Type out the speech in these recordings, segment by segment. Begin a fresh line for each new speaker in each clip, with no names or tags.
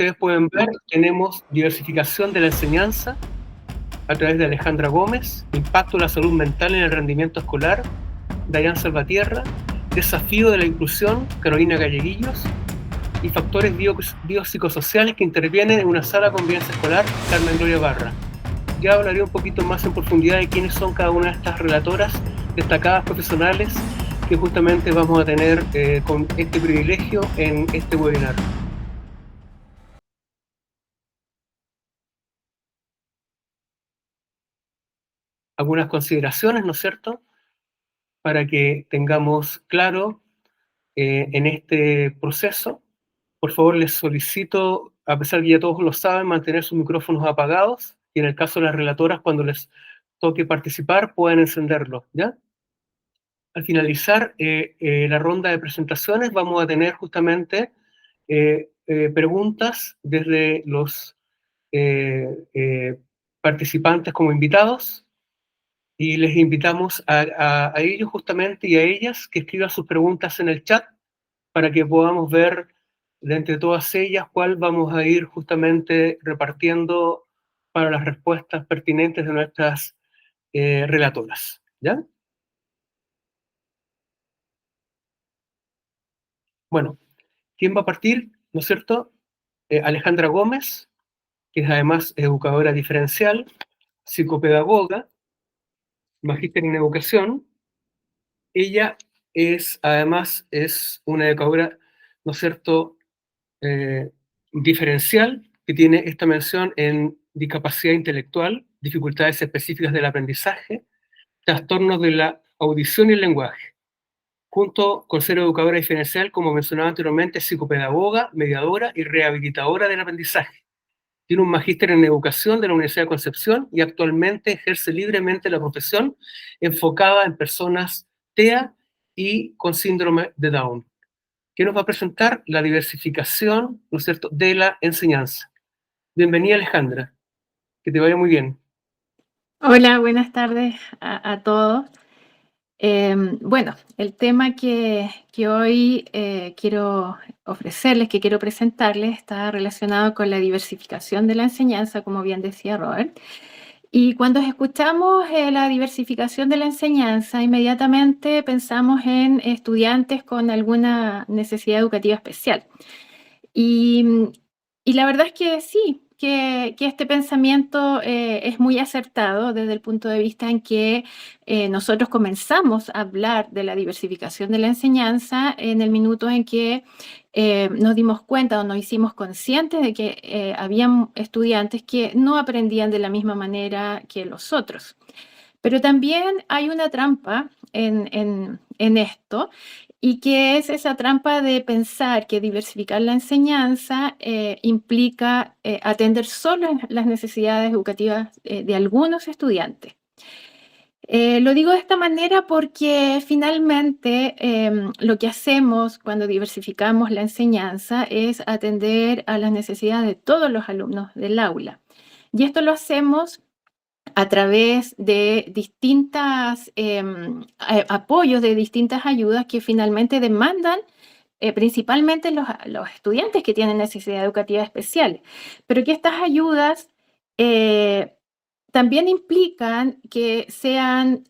Ustedes pueden ver, tenemos diversificación de la enseñanza a través de Alejandra Gómez, impacto de la salud mental en el rendimiento escolar, Dayan Salvatierra, desafío de la inclusión, Carolina Galleguillos, y factores biopsicosociales que intervienen en una sala de convivencia escolar, Carmen Gloria Barra. Ya hablaré un poquito más en profundidad de quiénes son cada una de estas relatoras, destacadas profesionales, que justamente vamos a tener con este privilegio en este webinar. Algunas consideraciones, ¿no es cierto?, para que tengamos claro en este proceso. Por favor, les solicito, a pesar que ya todos lo saben, mantener sus micrófonos apagados y en el caso de las relatoras, cuando les toque participar, pueden encenderlo, ¿ya? Al finalizar la ronda de presentaciones, vamos a tener justamente preguntas desde los participantes como invitados, y les invitamos a ellos justamente y a ellas que escriban sus preguntas en el chat para que podamos ver de entre todas ellas cuál vamos a ir justamente repartiendo para las respuestas pertinentes de nuestras relatoras, ¿ya? Bueno, ¿quién va a partir? ¿No es cierto? Alejandra Gómez, que es además educadora diferencial, psicopedagoga, magíster en educación. Ella además es una educadora, ¿no es cierto?, diferencial, que tiene esta mención en discapacidad intelectual, dificultades específicas del aprendizaje, trastornos de la audición y el lenguaje. Junto con ser educadora diferencial, como mencionaba anteriormente, es psicopedagoga, mediadora y rehabilitadora del aprendizaje. Tiene un magíster en educación de la Universidad de Concepción y actualmente ejerce libremente la profesión enfocada en personas TEA y con síndrome de Down, que nos va a presentar la diversificación, ¿no es cierto?, de la enseñanza. Bienvenida, Alejandra, que te vaya muy bien.
Hola, buenas tardes a todos. Bueno, el tema que hoy quiero ofrecerles, que quiero presentarles, está relacionado con la diversificación de la enseñanza, como bien decía Robert. Y cuando escuchamos la diversificación de la enseñanza, inmediatamente pensamos en estudiantes con alguna necesidad educativa especial. Y la verdad es que sí, que este pensamiento es muy acertado desde el punto de vista en que nosotros comenzamos a hablar de la diversificación de la enseñanza en el minuto en que nos dimos cuenta o nos hicimos conscientes de que habían estudiantes que no aprendían de la misma manera que los otros. Pero también hay una trampa en esto, y que es esa trampa de pensar que diversificar la enseñanza implica atender solo las necesidades educativas de algunos estudiantes. Lo digo de esta manera porque finalmente lo que hacemos cuando diversificamos la enseñanza es atender a las necesidades de todos los alumnos del aula. Y esto lo hacemos a través de distintos apoyos, de distintas ayudas que finalmente demandan principalmente los estudiantes que tienen necesidades educativas especiales, pero que estas ayudas también implican que sean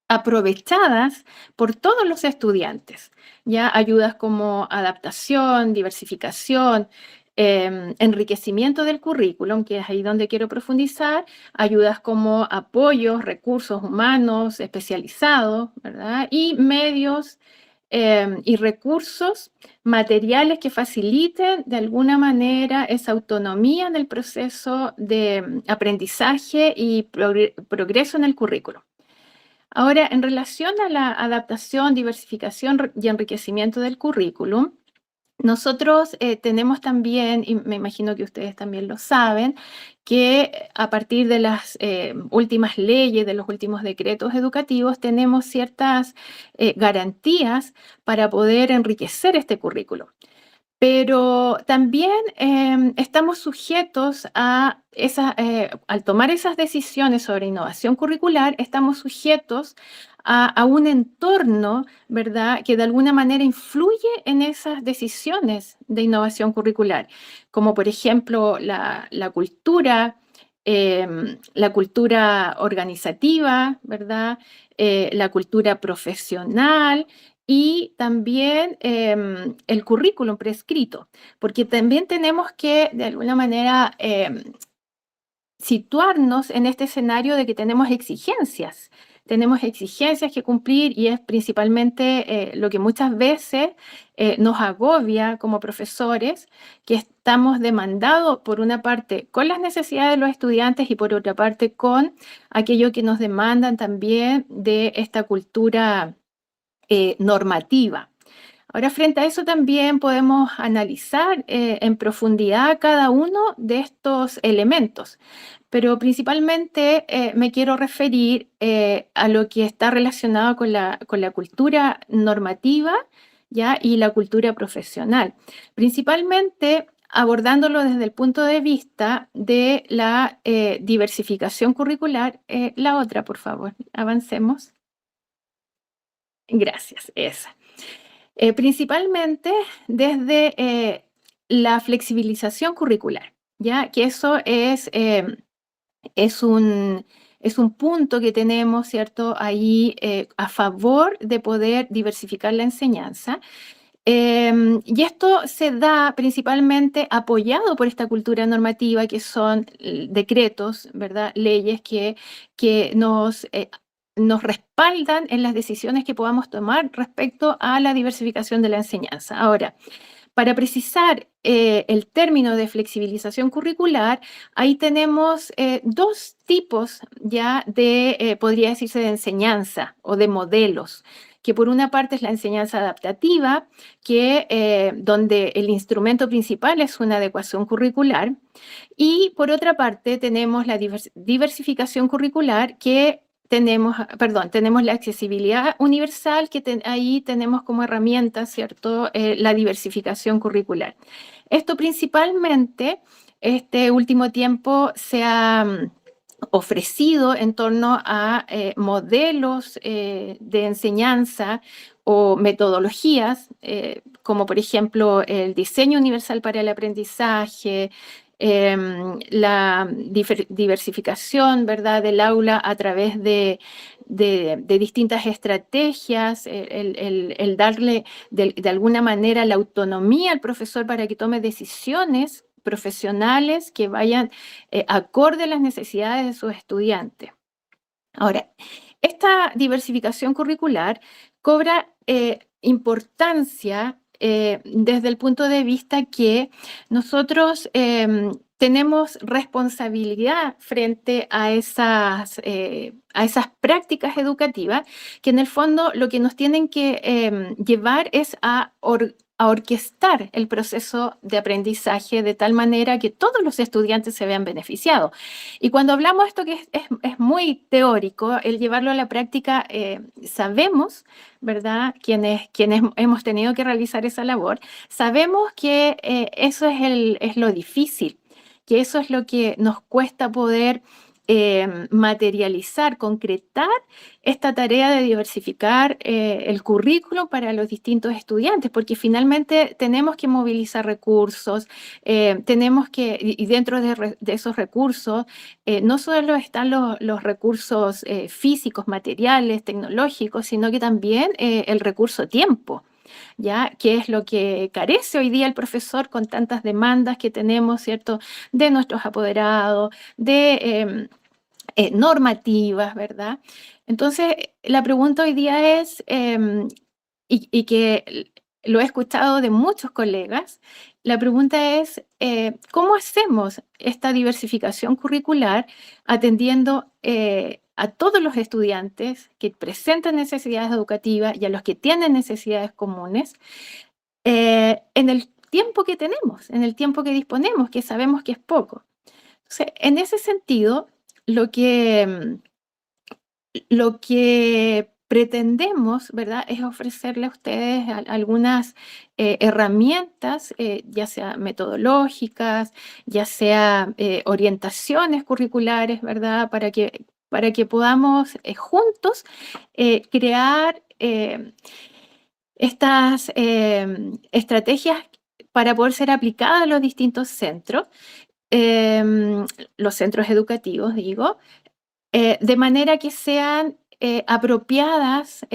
aprovechadas por todos los estudiantes, ya ayudas como adaptación, diversificación, enriquecimiento del currículum, que es ahí donde quiero profundizar, ayudas como apoyos, recursos humanos especializados, ¿verdad? Y medios y recursos materiales que faciliten de alguna manera esa autonomía en el proceso de aprendizaje y progreso en el currículum. Ahora, en relación a la adaptación, diversificación y enriquecimiento del currículum, nosotros tenemos también, y me imagino que ustedes también lo saben, que a partir de las últimas leyes, de los últimos decretos educativos, tenemos ciertas garantías para poder enriquecer este currículum. Pero también estamos sujetos a al tomar esas decisiones sobre innovación curricular, estamos sujetos a un entorno, ¿verdad?, que de alguna manera influye en esas decisiones de innovación curricular, como por ejemplo la cultura organizativa, ¿verdad?, la cultura profesional, y también el currículum prescrito, porque también tenemos que, de alguna manera, situarnos en este escenario de que tenemos exigencias que cumplir y es principalmente lo que muchas veces nos agobia como profesores, que estamos demandados por una parte con las necesidades de los estudiantes y por otra parte con aquello que nos demandan también de esta cultura normativa. Ahora, frente a eso también podemos analizar en profundidad cada uno de estos elementos, pero principalmente me quiero referir a lo que está relacionado con la cultura normativa, ¿ya?, y la cultura profesional, principalmente abordándolo desde el punto de vista de la diversificación curricular. La otra, por favor, avancemos. Gracias, esa. Principalmente desde la flexibilización curricular, ¿ya? Que eso es un punto que tenemos, ¿cierto?, ahí a favor de poder diversificar la enseñanza. Y esto se da principalmente apoyado por esta cultura normativa, que son decretos, ¿verdad?, leyes que nos respaldan en las decisiones que podamos tomar respecto a la diversificación de la enseñanza. Ahora, para precisar el término de flexibilización curricular, ahí tenemos dos tipos ya podría decirse, de enseñanza o de modelos, que por una parte es la enseñanza adaptativa, donde el instrumento principal es una adecuación curricular, y por otra parte tenemos la diversificación curricular, tenemos la accesibilidad universal, ahí tenemos como herramienta, ¿cierto?, la diversificación curricular. Esto principalmente, este último tiempo se ha ofrecido en torno a modelos de enseñanza o metodologías, como por ejemplo el diseño universal para el aprendizaje, la diversificación, ¿verdad?, del aula a través de distintas estrategias, el darle de alguna manera la autonomía al profesor para que tome decisiones profesionales que vayan acorde a las necesidades de sus estudiantes. Ahora, esta diversificación curricular cobra importancia desde el punto de vista que nosotros tenemos responsabilidad frente a esas prácticas educativas, que en el fondo lo que nos tienen que llevar es a orquestar el proceso de aprendizaje de tal manera que todos los estudiantes se vean beneficiados. Y cuando hablamos de esto, que es muy teórico, el llevarlo a la práctica, sabemos, ¿verdad?, quienes hemos tenido que realizar esa labor, sabemos que eso es lo difícil, que eso es lo que nos cuesta poder materializar, concretar esta tarea de diversificar el currículo para los distintos estudiantes, porque finalmente tenemos que movilizar recursos, y dentro de esos recursos no solo están los recursos físicos, materiales, tecnológicos, sino que también el recurso tiempo, ¿ya?, que es lo que carece hoy día el profesor con tantas demandas que tenemos, ¿cierto?, de nuestros apoderados, de normativas, ¿verdad? Entonces, la pregunta hoy día es, y que lo he escuchado de muchos colegas, la pregunta es, ¿cómo hacemos esta diversificación curricular atendiendo a todos los estudiantes que presentan necesidades educativas y a los que tienen necesidades comunes en el tiempo que tenemos, en el tiempo que disponemos, que sabemos que es poco? Entonces, en ese sentido, lo que pretendemos, ¿verdad?, es ofrecerle a ustedes algunas herramientas, ya sea metodológicas, ya sea orientaciones curriculares, ¿verdad?, para que podamos juntos crear estas estrategias para poder ser aplicadas a los distintos centros, los centros educativos, digo, de manera que sean apropiadas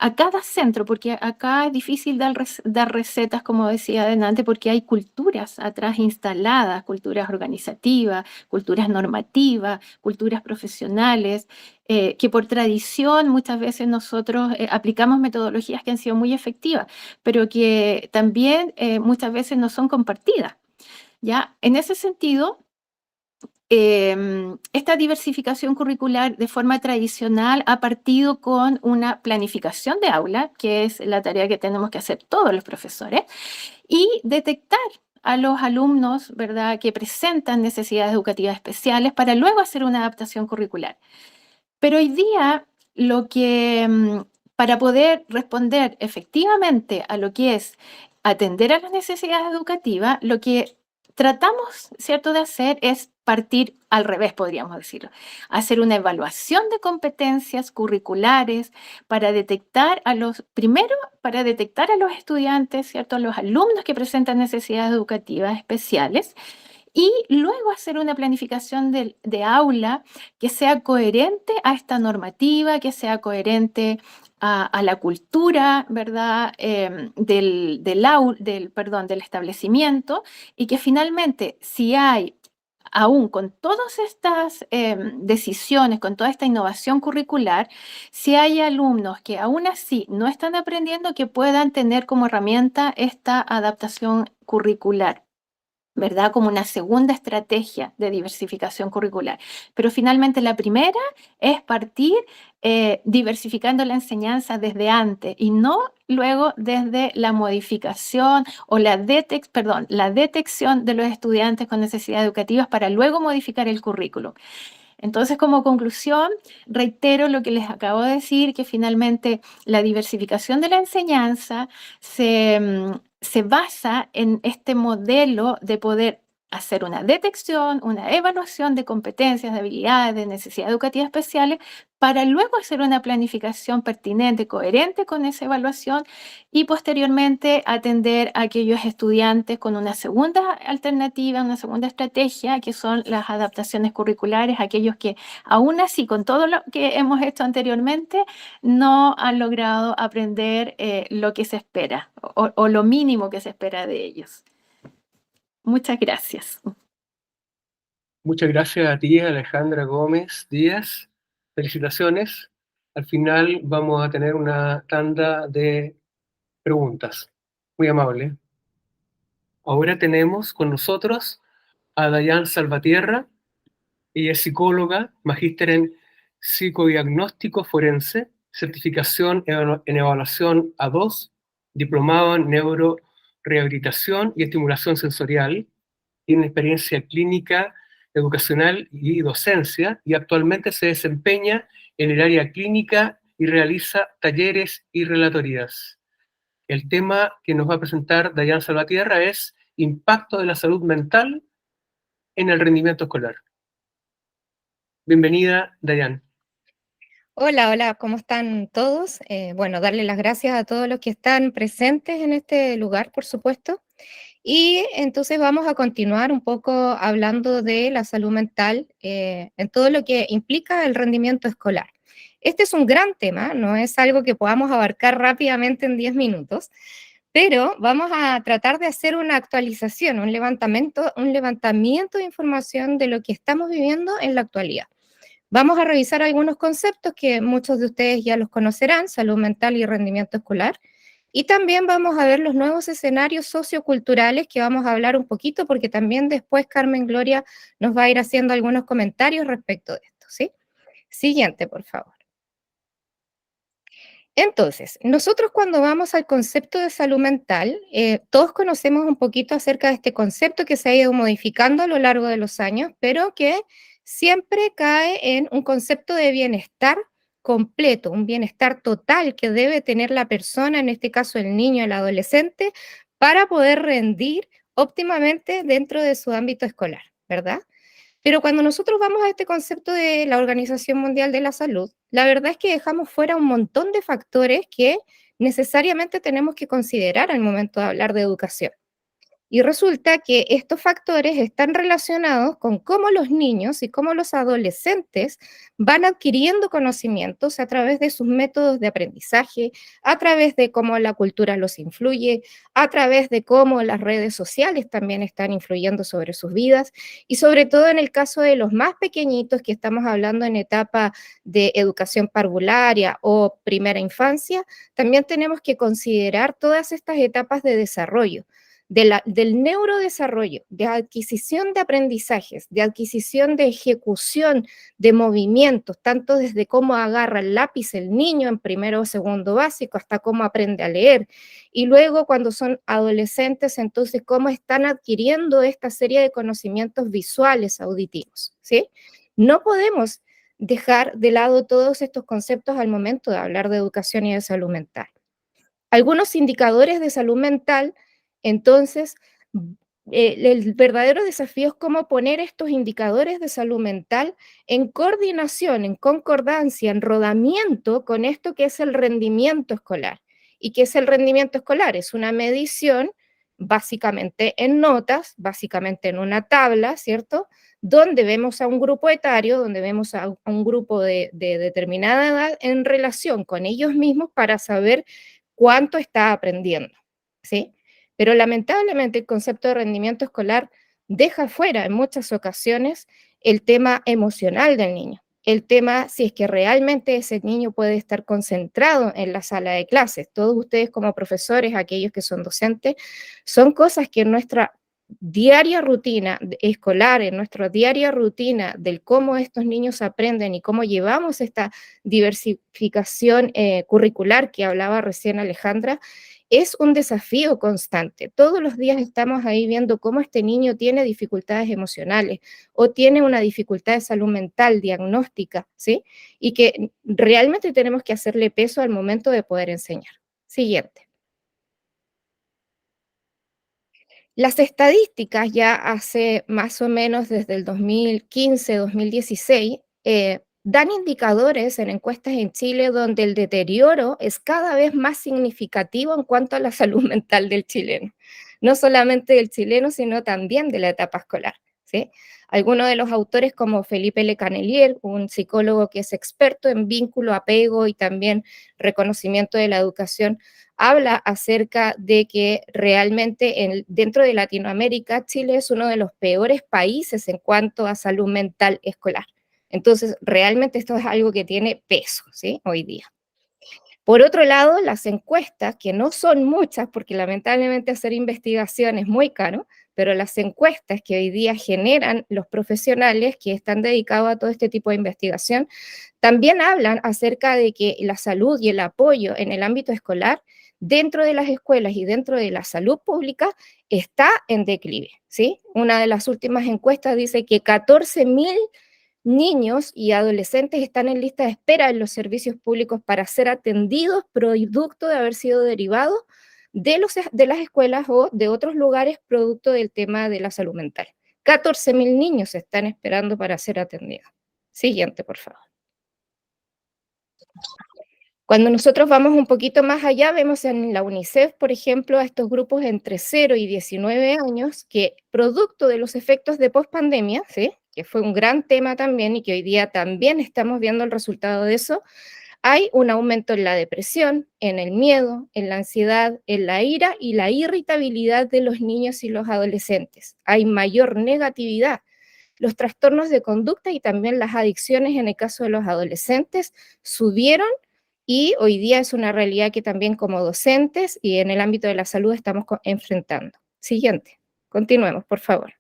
a cada centro, porque acá es difícil dar recetas, como decía adelante, porque hay culturas atrás instaladas, culturas organizativas, culturas normativas, culturas profesionales, que por tradición muchas veces nosotros aplicamos metodologías que han sido muy efectivas, pero que también muchas veces no son compartidas. ¿Ya? En ese sentido, esta diversificación curricular de forma tradicional ha partido con una planificación de aula, que es la tarea que tenemos que hacer todos los profesores, y detectar a los alumnos, ¿verdad?, que presentan necesidades educativas especiales para luego hacer una adaptación curricular. Pero hoy día, para poder responder efectivamente a lo que es atender a las necesidades educativas, lo que tratamos, ¿cierto?, de hacer es partir al revés, podríamos decirlo. Hacer una evaluación de competencias curriculares primero, para detectar a los estudiantes, ¿cierto?, a los alumnos que presentan necesidades educativas especiales, y luego hacer una planificación de aula que sea coherente a esta normativa, que sea coherente a la cultura, ¿verdad?, del establecimiento, y que finalmente, si hay, aún con todas estas decisiones, con toda esta innovación curricular, si hay alumnos que aún así no están aprendiendo, que puedan tener como herramienta esta adaptación curricular, ¿verdad?, como una segunda estrategia de diversificación curricular. Pero finalmente la primera es partir diversificando la enseñanza desde antes y no luego desde la modificación o la detección de los estudiantes con necesidades educativas para luego modificar el currículum. Entonces, como conclusión, reitero lo que les acabo de decir, que finalmente la diversificación de la enseñanza se basa en este modelo de poder hacer una detección, una evaluación de competencias, de habilidades, de necesidades educativas especiales, para luego hacer una planificación pertinente, coherente con esa evaluación, y posteriormente atender a aquellos estudiantes con una segunda alternativa, una segunda estrategia, que son las adaptaciones curriculares, aquellos que aún así, con todo lo que hemos hecho anteriormente, no han logrado aprender lo que se espera o lo mínimo que se espera de ellos. Muchas gracias.
Muchas gracias a ti, Alejandra Gómez Díaz. Felicitaciones. Al final vamos a tener una tanda de preguntas. Muy amable. Ahora tenemos con nosotros a Dayan Salvatierra. Ella es psicóloga, magíster en psicodiagnóstico forense, certificación en evaluación A2, diplomado en neurorehabilitación y estimulación sensorial. Tiene experiencia clínica, educacional y docencia, y actualmente se desempeña en el área clínica y realiza talleres y relatorías. El tema que nos va a presentar Dayan Salvatierra es impacto de la salud mental en el rendimiento escolar. Bienvenida, Dayan.
Hola, hola, ¿cómo están todos? Bueno, darle las gracias a todos los que están presentes en este lugar, por supuesto. Y entonces vamos a continuar un poco hablando de la salud mental en todo lo que implica el rendimiento escolar. Este es un gran tema, no es algo que podamos abarcar rápidamente en 10 minutos, pero vamos a tratar de hacer una actualización, un levantamiento de información de lo que estamos viviendo en la actualidad. Vamos a revisar algunos conceptos que muchos de ustedes ya los conocerán, salud mental y rendimiento escolar, y también vamos a ver los nuevos escenarios socioculturales que vamos a hablar un poquito, porque también después Carmen Gloria nos va a ir haciendo algunos comentarios respecto de esto, ¿sí? Siguiente, por favor. Entonces, nosotros cuando vamos al concepto de salud mental, todos conocemos un poquito acerca de este concepto que se ha ido modificando a lo largo de los años, pero que siempre cae en un concepto de bienestar completo, un bienestar total que debe tener la persona, en este caso el niño, el adolescente, para poder rendir óptimamente dentro de su ámbito escolar, ¿verdad? Pero cuando nosotros vamos a este concepto de la Organización Mundial de la Salud, la verdad es que dejamos fuera un montón de factores que necesariamente tenemos que considerar al momento de hablar de educación. Y resulta que estos factores están relacionados con cómo los niños y cómo los adolescentes van adquiriendo conocimientos a través de sus métodos de aprendizaje, a través de cómo la cultura los influye, a través de cómo las redes sociales también están influyendo sobre sus vidas y sobre todo en el caso de los más pequeñitos que estamos hablando en etapa de educación parvularia o primera infancia, también tenemos que considerar todas estas etapas de desarrollo del neurodesarrollo, de adquisición de aprendizajes, de adquisición de ejecución de movimientos, tanto desde cómo agarra el lápiz el niño en primero o segundo básico hasta cómo aprende a leer. Y luego cuando son adolescentes, entonces cómo están adquiriendo esta serie de conocimientos visuales, auditivos, ¿sí? No podemos dejar de lado todos estos conceptos al momento de hablar de educación y de salud mental. Algunos indicadores de salud mental, entonces, el verdadero desafío es cómo poner estos indicadores de salud mental en coordinación, en concordancia, en rodamiento con esto que es el rendimiento escolar. ¿Y qué es el rendimiento escolar? Es una medición básicamente en notas, básicamente en una tabla, ¿cierto? Donde vemos a un grupo etario, donde vemos a un grupo de determinada edad en relación con ellos mismos para saber cuánto está aprendiendo, ¿sí? Pero lamentablemente el concepto de rendimiento escolar deja fuera en muchas ocasiones el tema emocional del niño, el tema si es que realmente ese niño puede estar concentrado en la sala de clases. Todos ustedes como profesores, aquellos que son docentes, son cosas que en nuestra diaria rutina escolar, en nuestra diaria rutina del cómo estos niños aprenden y cómo llevamos esta diversificación curricular que hablaba recién Alejandra, es un desafío constante. Todos los días estamos ahí viendo cómo este niño tiene dificultades emocionales o tiene una dificultad de salud mental diagnóstica, ¿sí? Y que realmente tenemos que hacerle peso al momento de poder enseñar. Siguiente. Las estadísticas ya hace más o menos desde el 2015, 2016, dan indicadores en encuestas en Chile donde el deterioro es cada vez más significativo en cuanto a la salud mental del chileno. No solamente del chileno, sino también de la etapa escolar, ¿sí? Algunos de los autores como Felipe Le Canelier, un psicólogo que es experto en vínculo, apego y también reconocimiento de la educación, habla acerca de que realmente dentro de Latinoamérica, Chile es uno de los peores países en cuanto a salud mental escolar. Entonces, realmente esto es algo que tiene peso, ¿sí? Hoy día. Por otro lado, las encuestas, que no son muchas, porque lamentablemente hacer investigación es muy caro, pero las encuestas que hoy día generan los profesionales que están dedicados a todo este tipo de investigación, también hablan acerca de que la salud y el apoyo en el ámbito escolar dentro de las escuelas y dentro de la salud pública está en declive, ¿sí? Una de las últimas encuestas dice que 14.000 niños y adolescentes están en lista de espera en los servicios públicos para ser atendidos producto de haber sido derivados de las escuelas o de otros lugares producto del tema de la salud mental. 14.000 niños están esperando para ser atendidos. Siguiente, por favor. Cuando nosotros vamos un poquito más allá, vemos en la UNICEF, por ejemplo, a estos grupos entre 0 y 19 años que, producto de los efectos de pospandemia, ¿sí?, que fue un gran tema también y que hoy día también estamos viendo el resultado de eso, hay un aumento en la depresión, en el miedo, en la ansiedad, en la ira y la irritabilidad de los niños y los adolescentes. Hay mayor negatividad. Los trastornos de conducta y también las adicciones en el caso de los adolescentes subieron y hoy día es una realidad que también como docentes y en el ámbito de la salud estamos enfrentando. Siguiente, continuemos, por favor.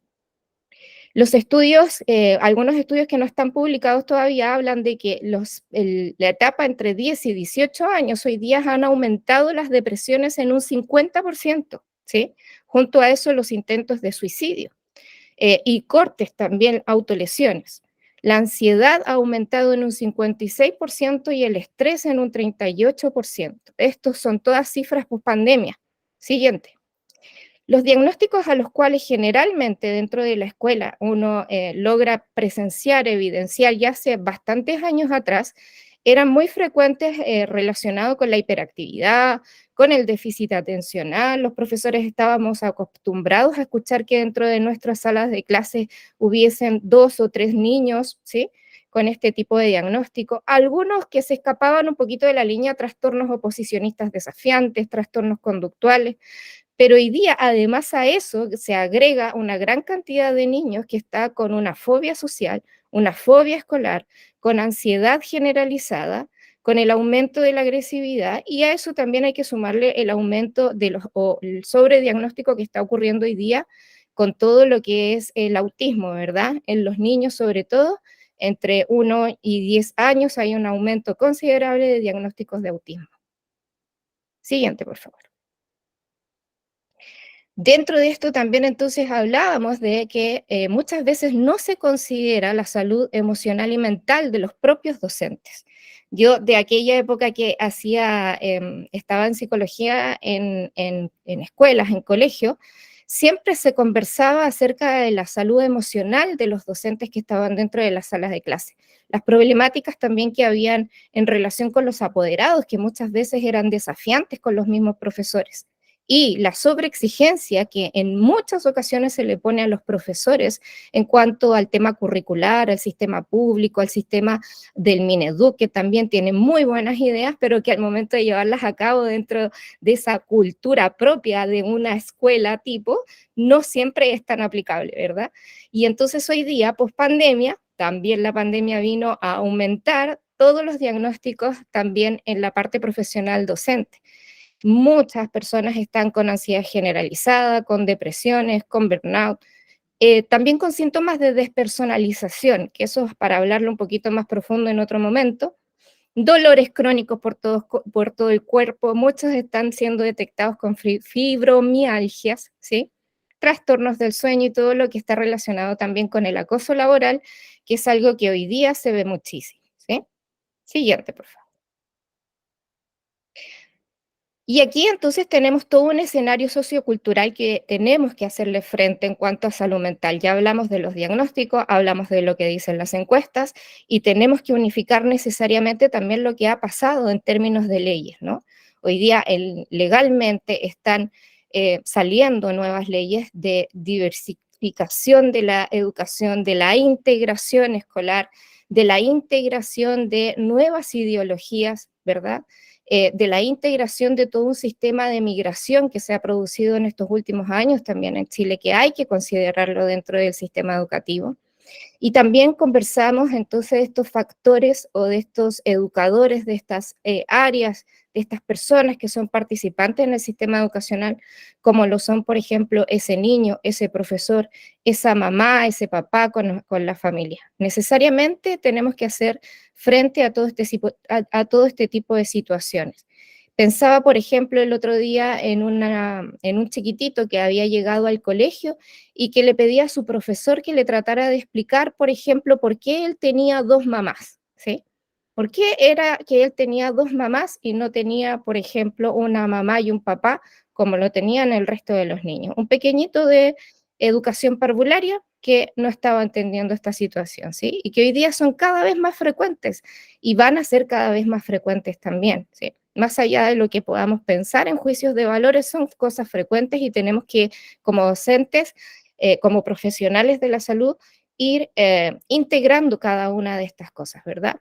Los estudios, algunos estudios que no están publicados todavía hablan de que la etapa entre 10 y 18 años hoy día han aumentado las depresiones en un 50%, ¿sí? Junto a eso los intentos de suicidio y cortes también, autolesiones. La ansiedad ha aumentado en un 56% y el estrés en un 38%. Estos son todas cifras post pandemia. Siguiente. Los diagnósticos a los cuales generalmente dentro de la escuela uno logra presenciar, evidenciar ya hace bastantes años atrás, eran muy frecuentes relacionados con la hiperactividad, con el déficit atencional. Los profesores estábamos acostumbrados a escuchar que dentro de nuestras salas de clase hubiesen 2 o 3 niños, ¿sí?, con este tipo de diagnóstico. Algunos que se escapaban un poquito de la línea, trastornos oposicionistas desafiantes, trastornos conductuales, pero hoy día, además a eso, se agrega una gran cantidad de niños que está con una fobia social, una fobia escolar, con ansiedad generalizada, con el aumento de la agresividad, y a eso también hay que sumarle el aumento de o el sobrediagnóstico que está ocurriendo hoy día con todo lo que es el autismo, ¿verdad? En los niños, sobre todo, entre 1 y 10 años hay un aumento considerable de diagnósticos de autismo. Siguiente, por favor. Dentro de esto también entonces hablábamos de que muchas veces no se considera la salud emocional y mental de los propios docentes. Yo de aquella época que estaba en psicología en escuelas, en colegio, siempre se conversaba acerca de la salud emocional de los docentes que estaban dentro de las salas de clase. Las problemáticas también que habían en relación con los apoderados, que muchas veces eran desafiantes con los mismos profesores, y la sobreexigencia que en muchas ocasiones se le pone a los profesores en cuanto al tema curricular, al sistema público, al sistema del Mineduc, que también tiene muy buenas ideas, pero que al momento de llevarlas a cabo dentro de esa cultura propia de una escuela tipo, no siempre es tan aplicable, ¿verdad? Y entonces hoy día, post pandemia, también la pandemia vino a aumentar todos los diagnósticos también en la parte profesional docente. Muchas personas están con ansiedad generalizada, con depresiones, con burnout, también con síntomas de despersonalización, que eso es para hablarlo un poquito más profundo en otro momento. Dolores crónicos por todo el cuerpo, muchos están siendo detectados con fibromialgias, ¿sí? Trastornos del sueño y todo lo que está relacionado también con el acoso laboral, que es algo que hoy día se ve muchísimo, ¿sí? Siguiente, por favor. Y aquí entonces tenemos todo un escenario sociocultural que tenemos que hacerle frente en cuanto a salud mental. Ya hablamos de los diagnósticos, hablamos de lo que dicen las encuestas y tenemos que unificar necesariamente también lo que ha pasado en términos de leyes, ¿no? Hoy día legalmente están saliendo nuevas leyes de diversificación de la educación, de la integración escolar, de la integración de nuevas ideologías, ¿verdad? De la integración de todo un sistema de migración que se ha producido en estos últimos años también en Chile, que hay que considerarlo dentro del sistema educativo. Y también conversamos entonces de estos factores o de estos educadores, de estas áreas, de estas personas que son participantes en el sistema educacional, como lo son, por ejemplo, ese niño, ese profesor, esa mamá, ese papá con la familia. Necesariamente tenemos que hacer frente a todo este tipo de situaciones. Pensaba, por ejemplo, el otro día en un chiquitito que había llegado al colegio y que le pedía a su profesor que le tratara de explicar, por ejemplo, por qué él tenía 2 mamás, ¿sí? ¿Por qué era que él tenía 2 mamás y no tenía, por ejemplo, una mamá y un papá como lo tenían el resto de los niños? Un pequeñito de educación parvularia que no estaba entendiendo esta situación, ¿sí? Y que hoy día son cada vez más frecuentes y van a ser cada vez más frecuentes también, ¿sí? Más allá de lo que podamos pensar en juicios de valores, son cosas frecuentes y tenemos que, como docentes, como profesionales de la salud, ir integrando cada una de estas cosas, ¿verdad?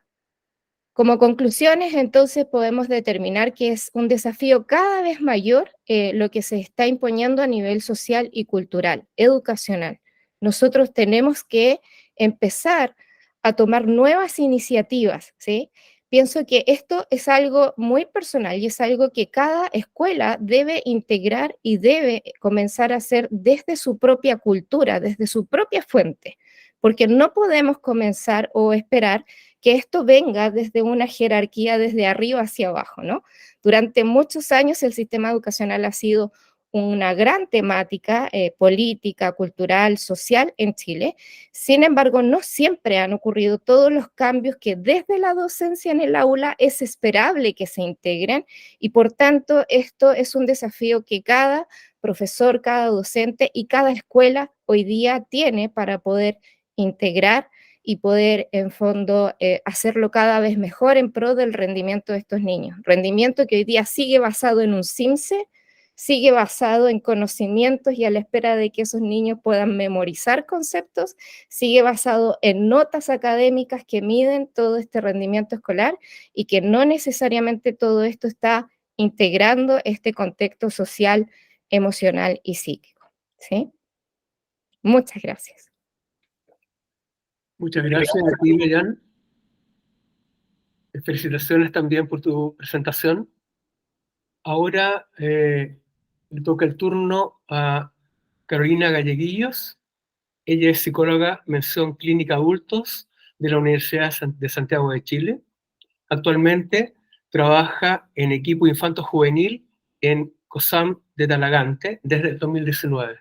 Como conclusiones, entonces podemos determinar que es un desafío cada vez mayor lo que se está imponiendo a nivel social y cultural, educacional. Nosotros tenemos que empezar a tomar nuevas iniciativas, ¿sí? Pienso que esto es algo muy personal y es algo que cada escuela debe integrar y debe comenzar a hacer desde su propia cultura, desde su propia fuente, porque no podemos comenzar o esperar que esto venga desde una jerarquía desde arriba hacia abajo, ¿no? Durante muchos años el sistema educacional ha sido una gran temática política, cultural, social en Chile. Sin embargo, no siempre han ocurrido todos los cambios que desde la docencia en el aula es esperable que se integren, y por tanto esto es un desafío que cada profesor, cada docente y cada escuela hoy día tiene para poder integrar y poder, en fondo, hacerlo cada vez mejor en pro del rendimiento de estos niños. Rendimiento que hoy día sigue basado en un CIMSE, sigue basado en conocimientos y a la espera de que esos niños puedan memorizar conceptos, sigue basado en notas académicas que miden todo este rendimiento escolar, y que no necesariamente todo esto está integrando este contexto social, emocional y psíquico. ¿Sí? Muchas gracias.
Muchas gracias a ti, Millán. Felicitaciones también por tu presentación. Ahora le toca el turno a Carolina Galleguillos. Ella es psicóloga mención clínica adultos de la Universidad de Santiago de Chile. Actualmente trabaja en equipo infanto-juvenil en COSAM de Talagante desde el 2019.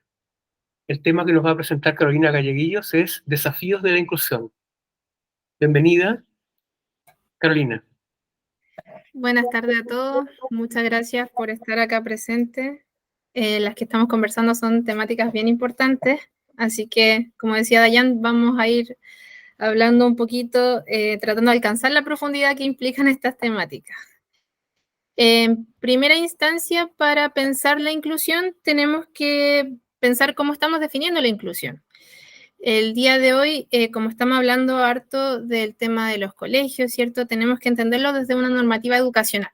El tema que nos va a presentar Carolina Galleguillos es Desafíos de la Inclusión. Bienvenida, Carolina.
Buenas tardes a todos. Muchas gracias por estar acá presente. Las que estamos conversando son temáticas bien importantes, así que, como decía Dayan, vamos a ir hablando un poquito, tratando de alcanzar la profundidad que implican estas temáticas. En primera instancia, para pensar la inclusión, tenemos que pensar cómo estamos definiendo la inclusión. El día de hoy, como estamos hablando harto del tema de los colegios, ¿cierto? Tenemos que entenderlo desde una normativa educacional.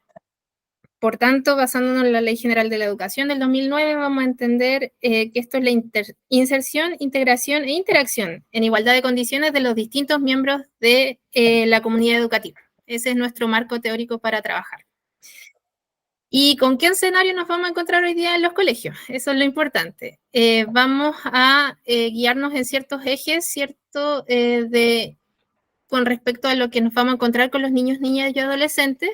Por tanto, basándonos en la Ley General de la Educación del 2009, vamos a entender que esto es la inserción, integración e interacción en igualdad de condiciones de los distintos miembros de la comunidad educativa. Ese es nuestro marco teórico para trabajar. ¿Y con qué escenario nos vamos a encontrar hoy día en los colegios? Eso es lo importante. Vamos a guiarnos en ciertos ejes, ¿cierto? Con respecto a lo que nos vamos a encontrar con los niños, niñas y adolescentes,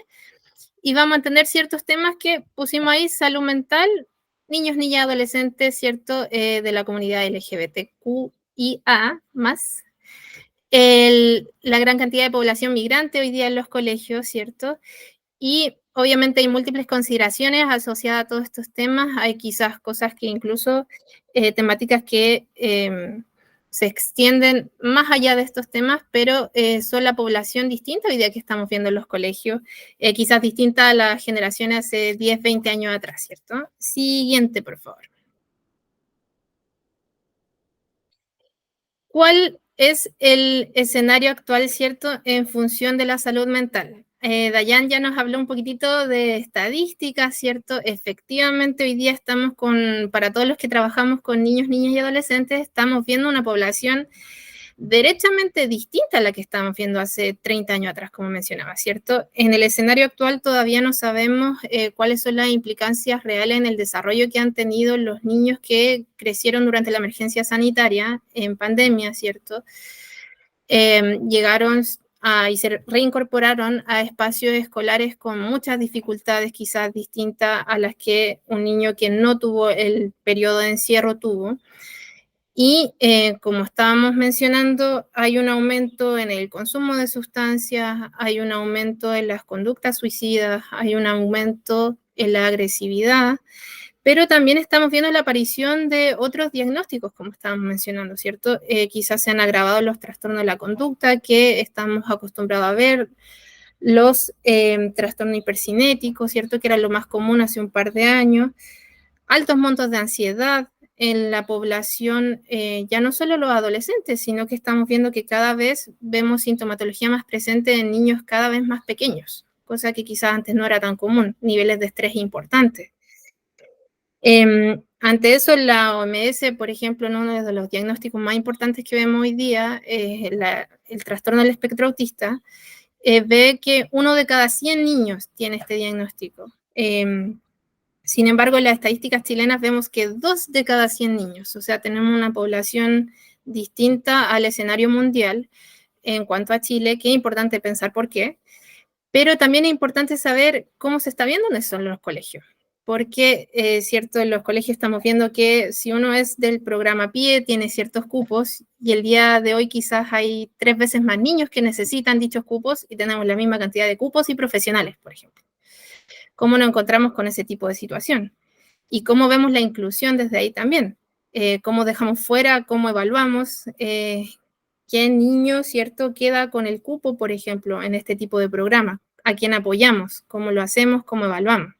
y vamos a entender ciertos temas que pusimos ahí: salud mental, niños, niñas, adolescentes, ¿cierto? De la comunidad LGBTQIA+, la gran cantidad de población migrante hoy día en los colegios, ¿cierto? Y obviamente hay múltiples consideraciones asociadas a todos estos temas. Hay quizás cosas que incluso, temáticas que se extienden más allá de estos temas, pero son la población distinta hoy día que estamos viendo en los colegios, quizás distinta a las generaciones hace 10, 20 años atrás, ¿cierto? Siguiente, por favor. ¿Cuál es el escenario actual, cierto, en función de la salud mental? Dayan ya nos habló un poquitito de estadísticas, ¿cierto? Efectivamente, hoy día estamos para todos los que trabajamos con niños, niñas y adolescentes, estamos viendo una población derechamente distinta a la que estábamos viendo hace 30 años atrás, como mencionaba, ¿cierto? En el escenario actual todavía no sabemos cuáles son las implicancias reales en el desarrollo que han tenido los niños que crecieron durante la emergencia sanitaria en pandemia, ¿cierto? Llegaron y se reincorporaron a espacios escolares con muchas dificultades, quizás distintas a las que un niño que no tuvo el periodo de encierro tuvo. Y como estábamos mencionando, hay un aumento en el consumo de sustancias, hay un aumento en las conductas suicidas, hay un aumento en la agresividad, pero también estamos viendo la aparición de otros diagnósticos, como estábamos mencionando, ¿cierto? Quizás se han agravado los trastornos de la conducta que estamos acostumbrados a ver, los trastornos hipercinéticos, ¿cierto? Que era lo más común hace un par de años, altos montos de ansiedad en la población, ya no solo los adolescentes, sino que estamos viendo que cada vez vemos sintomatología más presente en niños cada vez más pequeños, cosa que quizás antes no era tan común, niveles de estrés importantes. Ante eso, la OMS, por ejemplo, en uno de los diagnósticos más importantes que vemos hoy día, el trastorno del espectro autista, ve que 1 de cada 100 niños tiene este diagnóstico. Sin embargo, en las estadísticas chilenas vemos que 2 de cada 100 niños, o sea, tenemos una población distinta al escenario mundial en cuanto a Chile, que es importante pensar por qué, pero también es importante saber cómo se está viendo en eso en los colegios, porque, cierto, en los colegios estamos viendo que si uno es del programa PIE, tiene ciertos cupos, y el día de hoy quizás hay 3 veces más niños que necesitan dichos cupos y tenemos la misma cantidad de cupos y profesionales, por ejemplo. ¿Cómo nos encontramos con ese tipo de situación? Y cómo vemos la inclusión desde ahí también. Cómo dejamos fuera, cómo evaluamos, qué niño, ¿cierto?, queda con el cupo, por ejemplo, en este tipo de programa, a quién apoyamos, cómo lo hacemos, cómo evaluamos.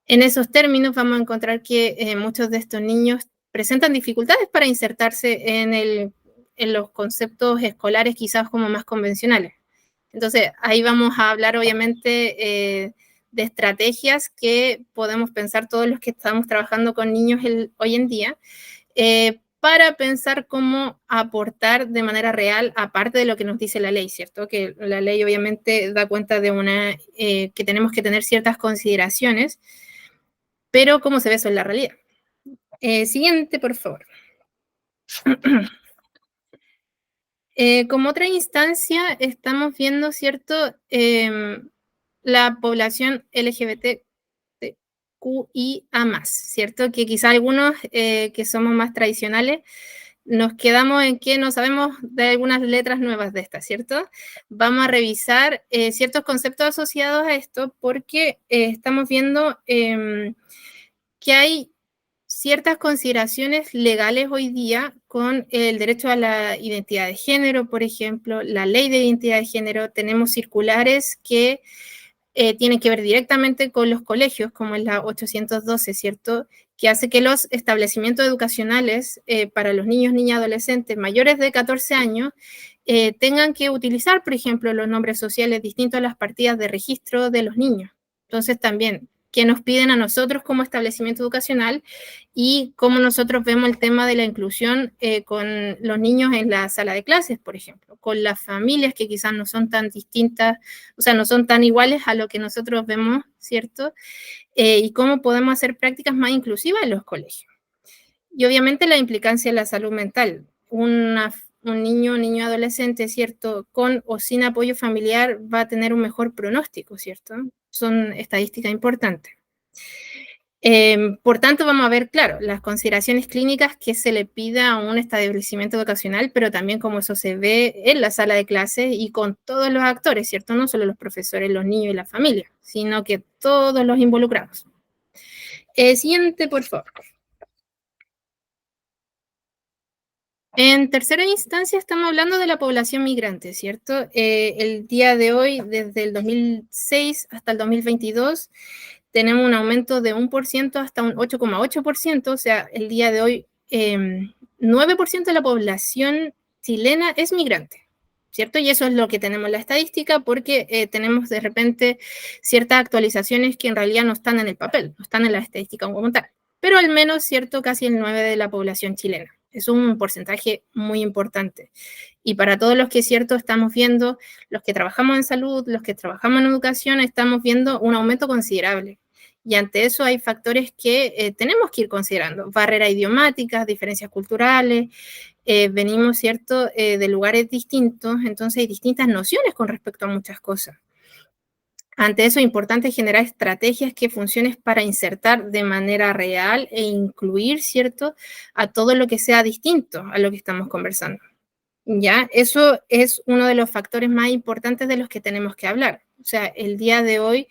En esos términos vamos a encontrar que muchos de estos niños presentan dificultades para insertarse en los conceptos escolares quizás como más convencionales. Entonces, ahí vamos a hablar obviamente de estrategias que podemos pensar todos los que estamos trabajando con niños hoy en día, para pensar cómo aportar de manera real, aparte de lo que nos dice la ley, ¿cierto? Que la ley obviamente da cuenta de que tenemos que tener ciertas consideraciones, pero cómo se ve eso en la realidad. Siguiente, por favor. Como otra instancia, estamos viendo, ¿cierto?, la población LGBTQIA+, ¿cierto? Que quizá algunos que somos más tradicionales nos quedamos en que no sabemos de algunas letras nuevas de estas, ¿cierto? Vamos a revisar ciertos conceptos asociados a esto porque estamos viendo que hay ciertas consideraciones legales hoy día con el derecho a la identidad de género, por ejemplo, la ley de identidad de género. Tenemos circulares que tienen que ver directamente con los colegios, como es la 812, ¿cierto?, que hace que los establecimientos educacionales para los niños, niñas, adolescentes mayores de 14 años tengan que utilizar, por ejemplo, los nombres sociales distintos a las partidas de registro de los niños. Entonces, también, ¿qué nos piden a nosotros como establecimiento educacional y cómo nosotros vemos el tema de la inclusión con los niños en la sala de clases, por ejemplo, con las familias que quizás no son tan distintas, o sea, no son tan iguales a lo que nosotros vemos, ¿cierto? Y cómo podemos hacer prácticas más inclusivas en los colegios. Y obviamente la implicancia en la salud mental. Un niño adolescente, ¿cierto?, con o sin apoyo familiar va a tener un mejor pronóstico, ¿cierto? Son estadísticas importantes. Por tanto, vamos a ver, claro, las consideraciones clínicas que se le pida a un establecimiento educacional, pero también cómo eso se ve en la sala de clases y con todos los actores, ¿cierto? No solo los profesores, los niños y la familia, sino que todos los involucrados. Siguiente, por favor. En tercera instancia estamos hablando de la población migrante, ¿cierto? El día de hoy, desde el 2006 hasta el 2022, tenemos un aumento de 1% hasta un 8,8%, o sea, el día de hoy 9% de la población chilena es migrante, ¿cierto? Y eso es lo que tenemos en la estadística porque tenemos de repente ciertas actualizaciones que en realidad no están en el papel, no están en la estadística como tal, pero al menos, ¿cierto?, casi el 9% de la población chilena. Es un porcentaje muy importante. Y para todos los que es cierto estamos viendo, los que trabajamos en salud, los que trabajamos en educación, estamos viendo un aumento considerable. Y ante eso hay factores que tenemos que ir considerando. Barreras idiomáticas, diferencias culturales, venimos, ¿cierto?, de lugares distintos, entonces hay distintas nociones con respecto a muchas cosas. Ante eso es importante generar estrategias que funcionen para insertar de manera real e incluir, ¿cierto?, a todo lo que sea distinto a lo que estamos conversando. ¿Ya? Eso es uno de los factores más importantes de los que tenemos que hablar. O sea, el día de hoy,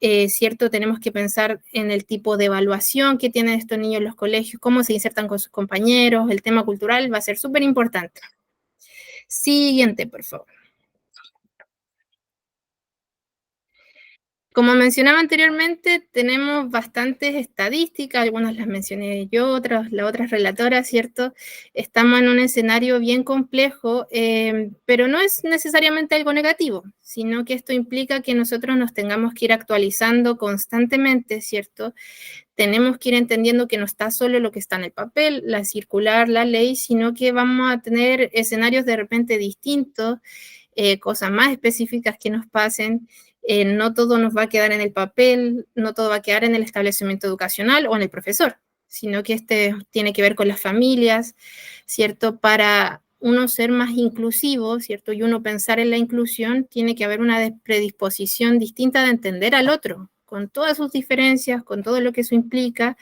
¿cierto?, tenemos que pensar en el tipo de evaluación que tienen estos niños en los colegios, cómo se insertan con sus compañeros, el tema cultural va a ser súper importante. Siguiente, por favor. Como mencionaba anteriormente, tenemos bastantes estadísticas, algunas las mencioné yo, las otras relatoras, ¿cierto? Estamos en un escenario bien complejo, pero no es necesariamente algo negativo, sino que esto implica que nosotros nos tengamos que ir actualizando constantemente, ¿cierto? Tenemos que ir entendiendo que no está solo lo que está en el papel, la circular, la ley, sino que vamos a tener escenarios de repente distintos, cosas más específicas que nos pasen. No todo nos va a quedar en el papel, no todo va a quedar en el establecimiento educacional o en el profesor, sino que tiene que ver con las familias, ¿cierto? Para uno ser más inclusivo, ¿cierto? Y uno pensar en la inclusión, tiene que haber una predisposición distinta de entender al otro con todas sus diferencias, con todo lo que eso implica,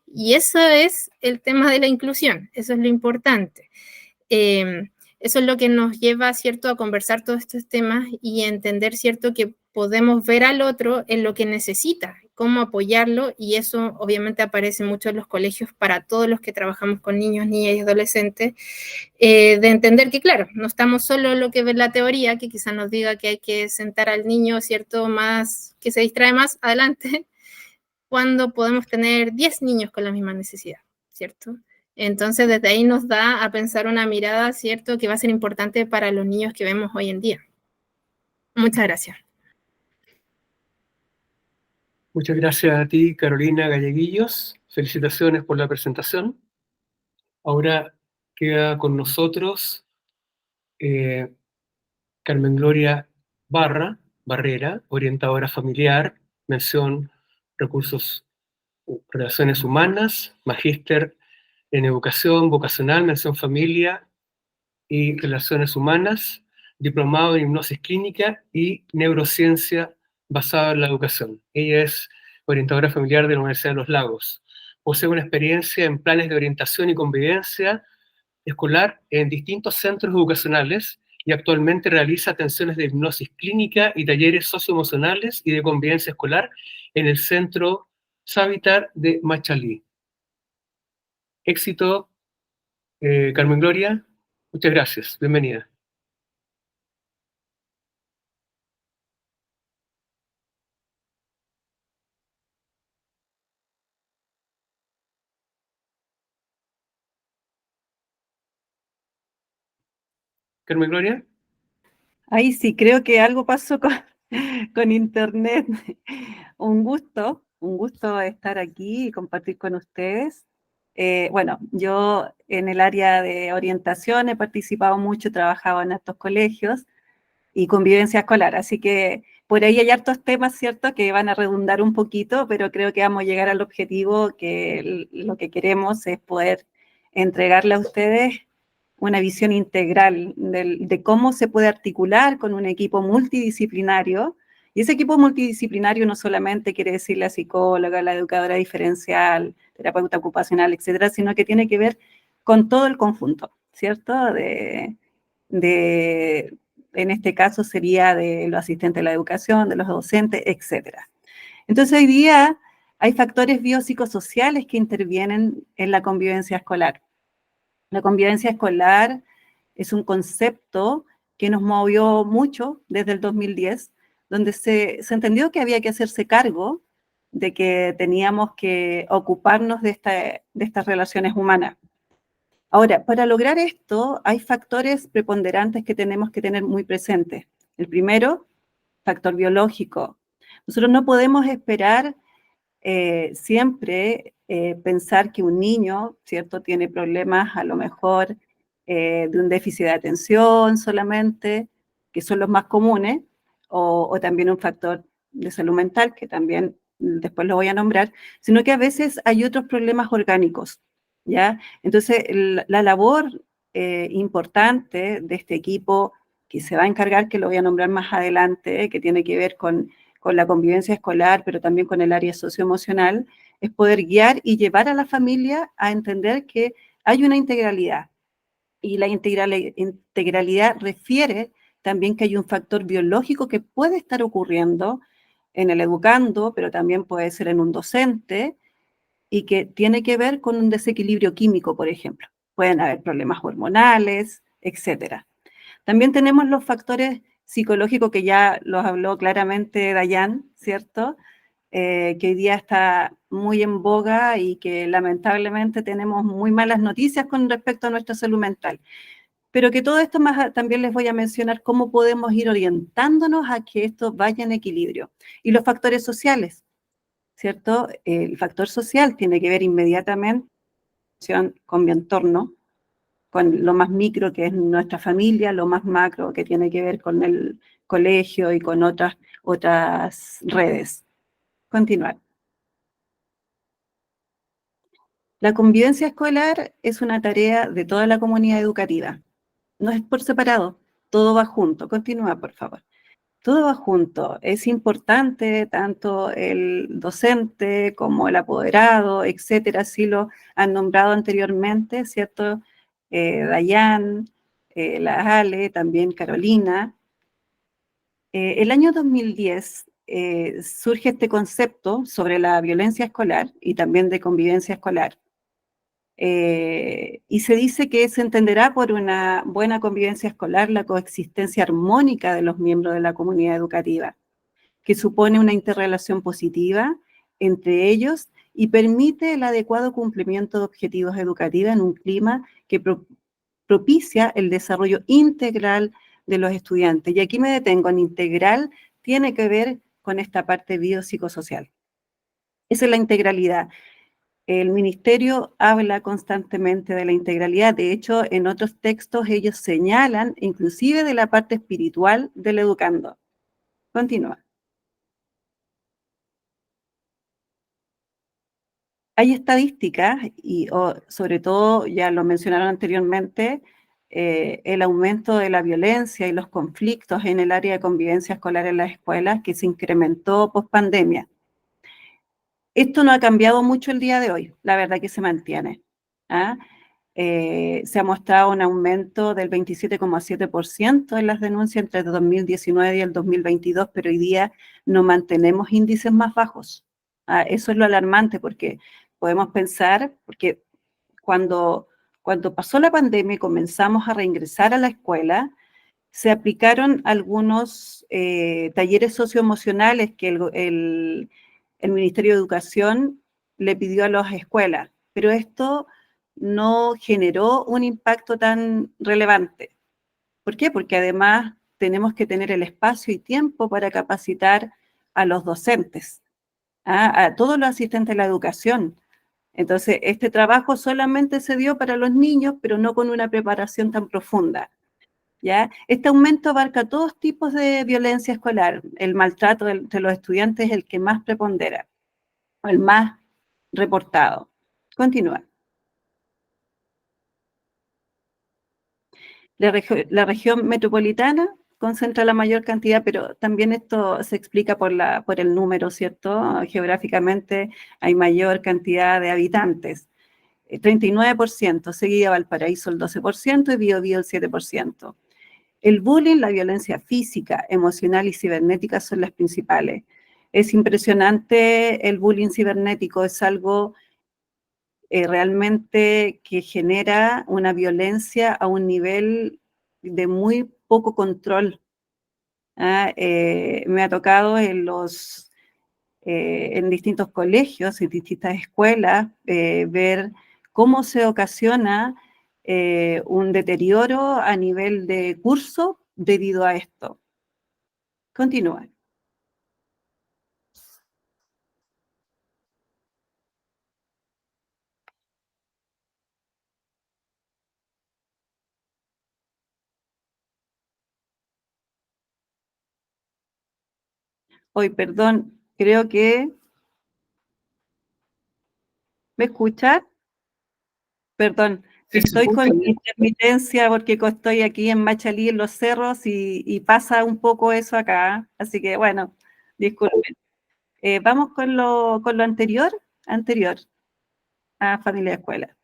y eso es el tema de la inclusión, eso es lo importante. Eso es lo que nos lleva, ¿cierto?, a conversar todos estos temas y entender, ¿cierto?, que podemos ver al otro en lo que necesita, cómo apoyarlo, y eso obviamente aparece mucho en los colegios para todos los que trabajamos con niños, niñas y adolescentes, de entender que, claro, no estamos solo en lo que ve la teoría, que quizás nos diga que hay que sentar al niño, ¿cierto?, más, que se distrae más adelante, cuando podemos tener 10 niños con la misma necesidad, ¿cierto? Entonces, desde ahí nos da a pensar una mirada, ¿cierto?, que va a ser importante para los niños que vemos hoy en día. Muchas gracias.
Muchas gracias a ti, Carolina Galleguillos. Felicitaciones por la presentación. Ahora queda con nosotros Carmen Gloria Barrera, orientadora familiar, mención recursos, relaciones humanas, magíster en educación vocacional, mención familia y relaciones humanas, diplomado en hipnosis clínica y neurociencia basada en la educación. Ella es orientadora familiar de la Universidad de los Lagos. Posee una experiencia en planes de orientación y convivencia escolar en distintos centros educacionales y actualmente realiza atenciones de hipnosis clínica y talleres socioemocionales y de convivencia escolar en el Centro Savitar de Machalí. Éxito, Carmen Gloria. Muchas gracias. Bienvenida. Carmen Gloria.
Ahí sí, creo que algo pasó con internet. Un gusto estar aquí y compartir con ustedes. Bueno, yo en el área de orientación he participado mucho, he trabajado en estos colegios y convivencia escolar, así que por ahí hay hartos temas, ¿cierto?, que van a redundar un poquito, pero creo que vamos a llegar al objetivo que lo que queremos es poder entregarle a ustedes una visión integral de cómo se puede articular con un equipo multidisciplinario. Y ese equipo multidisciplinario no solamente quiere decir la psicóloga, la educadora diferencial, terapeuta ocupacional, etcétera, sino que tiene que ver con todo el conjunto, ¿cierto? En este caso sería de los asistentes de la educación, de los docentes, etcétera. Entonces hoy día hay factores biopsicosociales que intervienen en la convivencia escolar. La convivencia escolar es un concepto que nos movió mucho desde el 2010, donde se entendió que había que hacerse cargo de que teníamos que ocuparnos de estas relaciones humanas. Ahora, para lograr esto, hay factores preponderantes que tenemos que tener muy presentes. El primero, factor biológico. Nosotros no podemos esperar siempre pensar que un niño, ¿cierto?, tiene problemas a lo mejor de un déficit de atención solamente, que son los más comunes, o también un factor de salud mental, que también después lo voy a nombrar, sino que a veces hay otros problemas orgánicos, ¿ya? Entonces, la labor importante de este equipo que se va a encargar, que lo voy a nombrar más adelante, que tiene que ver con la convivencia escolar, pero también con el área socioemocional, es poder guiar y llevar a la familia a entender que hay una integralidad. Y la integralidad refiere también que hay un factor biológico que puede estar ocurriendo en el educando, pero también puede ser en un docente, y que tiene que ver con un desequilibrio químico, por ejemplo. Pueden haber problemas hormonales, etcétera. También tenemos los factores psicológicos que ya los habló claramente Dayan, ¿cierto? Que hoy día está muy en boga y que lamentablemente tenemos muy malas noticias con respecto a nuestra salud mental. Pero que todo esto más también les voy a mencionar cómo podemos ir orientándonos a que esto vaya en equilibrio. Y los factores sociales, ¿cierto? El factor social tiene que ver inmediatamente con mi entorno, con lo más micro que es nuestra familia, lo más macro que tiene que ver con el colegio y con otras redes. Continuar. La convivencia escolar es una tarea de toda la comunidad educativa. No es por separado, todo va junto. Continúa, por favor. todo va junto. Es importante tanto el docente como el apoderado, etcétera, así lo han nombrado anteriormente, ¿cierto? Dayan, la Ale, también Carolina. El año 2010 surge este concepto sobre la violencia escolar y también de convivencia escolar. Y se dice que se entenderá por una buena convivencia escolar la coexistencia armónica de los miembros de la comunidad educativa, que supone una interrelación positiva entre ellos y permite el adecuado cumplimiento de objetivos educativos en un clima que propicia el desarrollo integral de los estudiantes. Y aquí me detengo en integral, tiene que ver con esta parte biopsicosocial. Esa es la integralidad. El ministerio habla constantemente de la integralidad. De hecho, en otros textos ellos señalan inclusive de la parte espiritual del educando. Continúa. Hay estadísticas y sobre todo, ya lo mencionaron anteriormente, el aumento de la violencia y los conflictos en el área de convivencia escolar en las escuelas que se incrementó post pandemia. Esto no ha cambiado mucho el día de hoy, la verdad que se mantiene. ¿Ah? Se ha mostrado un aumento del 27,7% en las denuncias entre el 2019 y el 2022, pero hoy día no mantenemos índices más bajos. Eso es lo alarmante porque podemos pensar, porque cuando pasó la pandemia y comenzamos a reingresar a la escuela, se aplicaron algunos talleres socioemocionales que el Ministerio de Educación le pidió a las escuelas, pero esto no generó un impacto tan relevante. ¿Por qué? Porque además tenemos que tener el espacio y tiempo para capacitar a los docentes, a todos los asistentes de la educación. Entonces, este trabajo solamente se dio para los niños, pero no con una preparación tan profunda. ¿Ya? Este aumento abarca todos tipos de violencia escolar. El maltrato de los estudiantes es el que más prepondera, o el más reportado. Continúa. La región metropolitana concentra la mayor cantidad, pero también esto se explica por el número, ¿cierto? Geográficamente hay mayor cantidad de habitantes. 39%, seguida Valparaíso el 12% y Biobío el 7%. El bullying, la violencia física, emocional y cibernética son las principales. Es impresionante el bullying cibernético, es algo realmente que genera una violencia a un nivel de muy poco control. Me ha tocado en distintos colegios, en distintas escuelas, ver cómo se ocasiona un deterioro a nivel de curso debido a esto. Continúa. Hoy, perdón, creo que... ¿Me escuchan? Perdón,
Sí, se
estoy con
escucha bien.
intermitencia porque estoy aquí en Machalí, en los cerros, y pasa un poco eso acá. Así que, bueno, disculpen. Vamos con lo anterior a familia de escuela.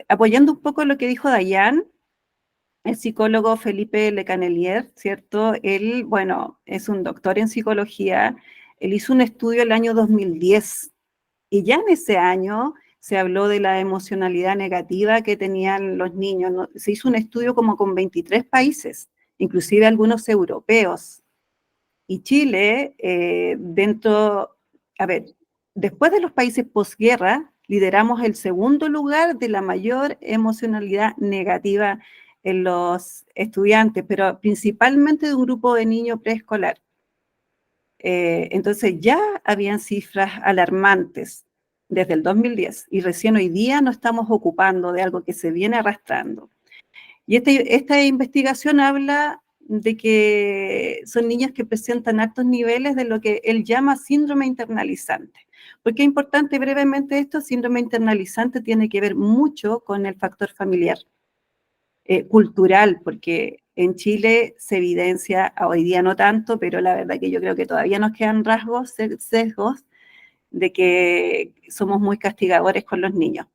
Apoyando un poco lo que dijo Dayan, el psicólogo Felipe Lecanelier, ¿cierto? Él, bueno, es un doctor en psicología. Él hizo un estudio el año 2010 y ya en ese año se habló de la emocionalidad negativa que tenían los niños, ¿no? Se hizo un estudio como con 23 países, inclusive algunos europeos. Y Chile, después de los países posguerra, lideramos el segundo lugar de la mayor emocionalidad negativa en los estudiantes, pero principalmente de un grupo de niños preescolar. Entonces ya habían cifras alarmantes desde el 2010 y recién hoy día nos estamos ocupando de algo que se viene arrastrando. Y esta investigación habla de que son niños que presentan altos niveles de lo que él llama síndrome internalizante. ¿Por qué es importante brevemente esto? Síndrome internalizante tiene que ver mucho con el factor familiar, cultural, porque En Chile se evidencia, hoy día no tanto, pero la verdad que yo creo que todavía nos quedan rasgos, sesgos, de que somos muy castigadores con los niños.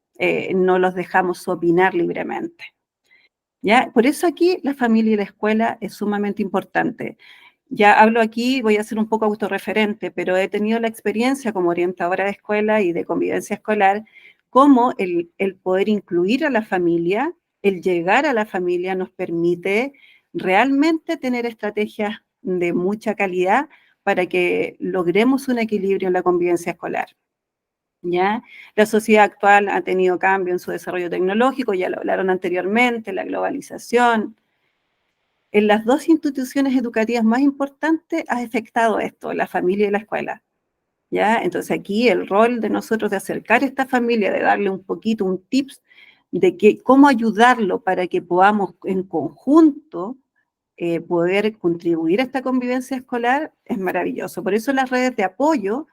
No los dejamos opinar libremente. ¿Ya? Por eso aquí la familia y la escuela es sumamente importante. Ya hablo aquí, voy a ser un poco autorreferente, pero he tenido la experiencia como orientadora de escuela y de convivencia escolar, cómo el poder incluir a la familia, el llegar a la familia nos permite realmente tener estrategias de mucha calidad para que logremos un equilibrio en la convivencia escolar. ¿Ya? La sociedad actual ha tenido cambio en su desarrollo tecnológico, ya lo hablaron anteriormente, la globalización. En las dos instituciones educativas más importantes ha afectado esto, la familia y la escuela. ¿Ya? Entonces aquí el rol de nosotros de acercar a esta familia, de darle un poquito, un tips de cómo ayudarlo para que podamos en conjunto poder contribuir a esta convivencia escolar, es maravilloso. Por eso las redes de apoyo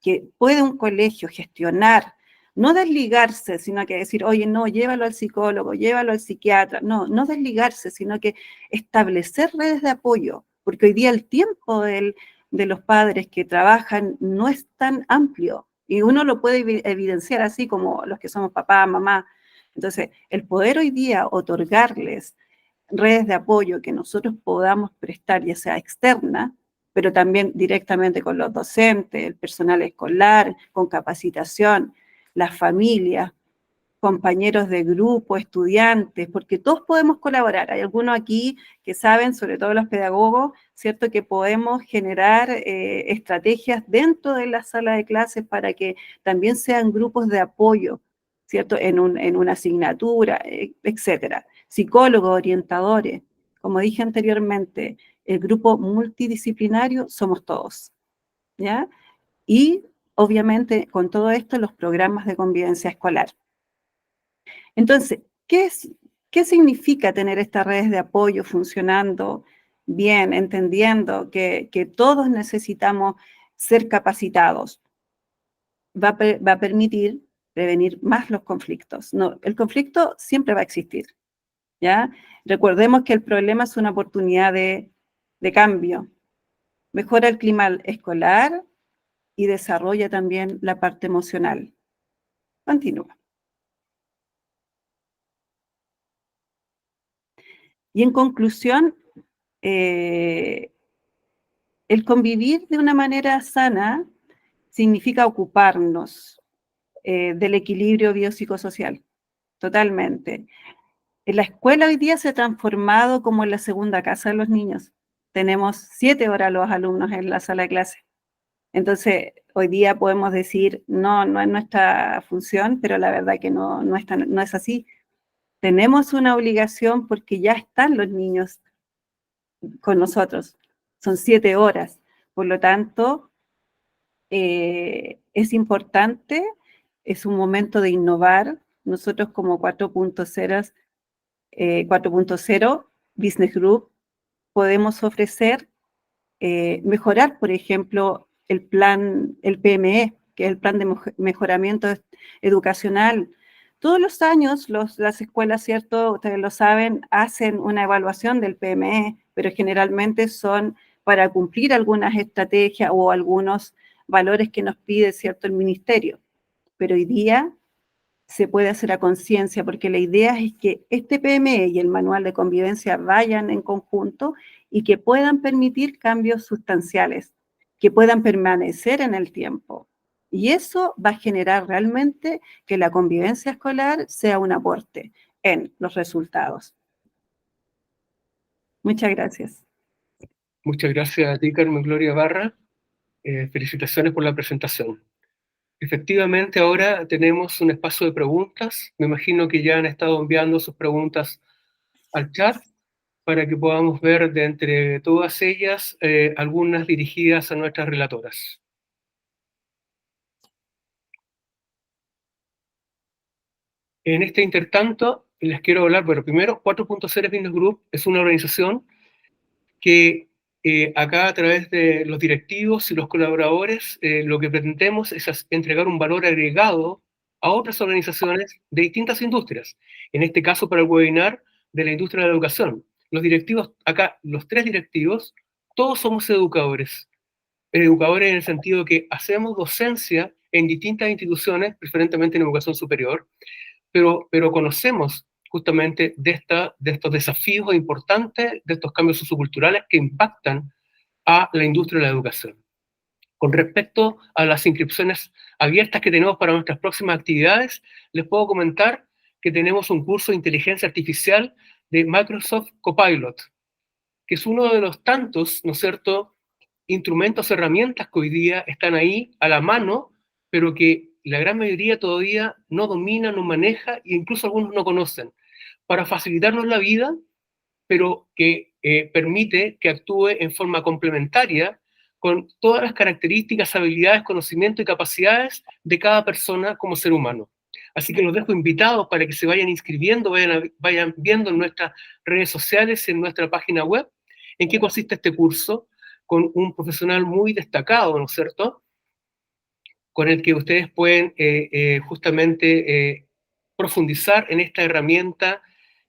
que puede un colegio gestionar, no desligarse, sino que decir, oye, no, llévalo al psicólogo, llévalo al psiquiatra, no desligarse, sino que establecer redes de apoyo, porque hoy día el tiempo de los padres que trabajan no es tan amplio, y uno lo puede evidenciar así como los que somos papá, mamá. Entonces, el poder hoy día otorgarles redes de apoyo que nosotros podamos prestar, ya sea externa, pero también directamente con los docentes, el personal escolar, con capacitación, las familias, compañeros de grupo, estudiantes, porque todos podemos colaborar. Hay algunos aquí que saben, sobre todo los pedagogos, ¿cierto?, que podemos generar estrategias dentro de la sala de clases para que también sean grupos de apoyo, ¿cierto?, en una asignatura, etcétera. Psicólogos, orientadores, como dije anteriormente, el grupo multidisciplinario somos todos, ¿ya? Y obviamente con todo esto los programas de convivencia escolar. Entonces, ¿qué significa tener estas redes de apoyo funcionando bien, entendiendo que todos necesitamos ser capacitados? Va a permitir prevenir más los conflictos. No, el conflicto siempre va a existir, ¿ya? Recordemos que el problema es una oportunidad de cambio. Mejora el clima escolar y desarrolla también la parte emocional. Continúa. Y en conclusión, el convivir de una manera sana significa ocuparnos del equilibrio biopsicosocial, totalmente. En la escuela hoy día se ha transformado como en la segunda casa de los niños. Tenemos 7 horas los alumnos en la sala de clase. Entonces, hoy día podemos decir, no es nuestra función, pero la verdad que no es así. Tenemos una obligación porque ya están los niños con nosotros. Son 7 horas. Por lo tanto, es importante, es un momento de innovar. Nosotros como 4.0 Business Group podemos ofrecer, mejorar, por ejemplo, el PME, que es el plan de mejoramiento educacional. Todos los años las escuelas, ¿cierto?, ustedes lo saben, hacen una evaluación del PME, pero generalmente son para cumplir algunas estrategias o algunos valores que nos pide, ¿cierto?, el ministerio. Pero hoy día se puede hacer a conciencia, porque la idea es que este PME y el manual de convivencia vayan en conjunto y que puedan permitir cambios sustanciales, que puedan permanecer en el tiempo. Y eso va a generar realmente que la convivencia escolar sea un aporte en los resultados. Muchas gracias.
Muchas gracias a ti, Carmen Gloria Barra. Felicitaciones por la presentación. Efectivamente, ahora tenemos un espacio de preguntas. Me imagino que ya han estado enviando sus preguntas al chat para que podamos ver de entre todas ellas algunas dirigidas a nuestras relatoras. En este intertanto, les quiero hablar, bueno, primero, 4.0 Business Group es una organización que acá a través de los directivos y los colaboradores lo que pretendemos es entregar un valor agregado a otras organizaciones de distintas industrias. En este caso, para el webinar, de la industria de la educación. los directivos, acá los 3 directivos, todos somos educadores. Educadores en el sentido de que hacemos docencia en distintas instituciones, preferentemente en educación superior, pero conocemos justamente de estos desafíos importantes, de estos cambios socioculturales que impactan a la industria de la educación. Con respecto a las inscripciones abiertas que tenemos para nuestras próximas actividades, les puedo comentar que tenemos un curso de inteligencia artificial de Microsoft Copilot, que es uno de los tantos, ¿no es cierto?, instrumentos, herramientas que hoy día están ahí a la mano, pero que la gran mayoría todavía no domina, no maneja e incluso algunos no conocen, para facilitarnos la vida, pero que permite que actúe en forma complementaria con todas las características, habilidades, conocimientos y capacidades de cada persona como ser humano. Así que los dejo invitados para que se vayan inscribiendo, vayan viendo en nuestras redes sociales, en nuestra página web, en qué consiste este curso, con un profesional muy destacado, ¿no es cierto?, con el que ustedes pueden justamente profundizar en esta herramienta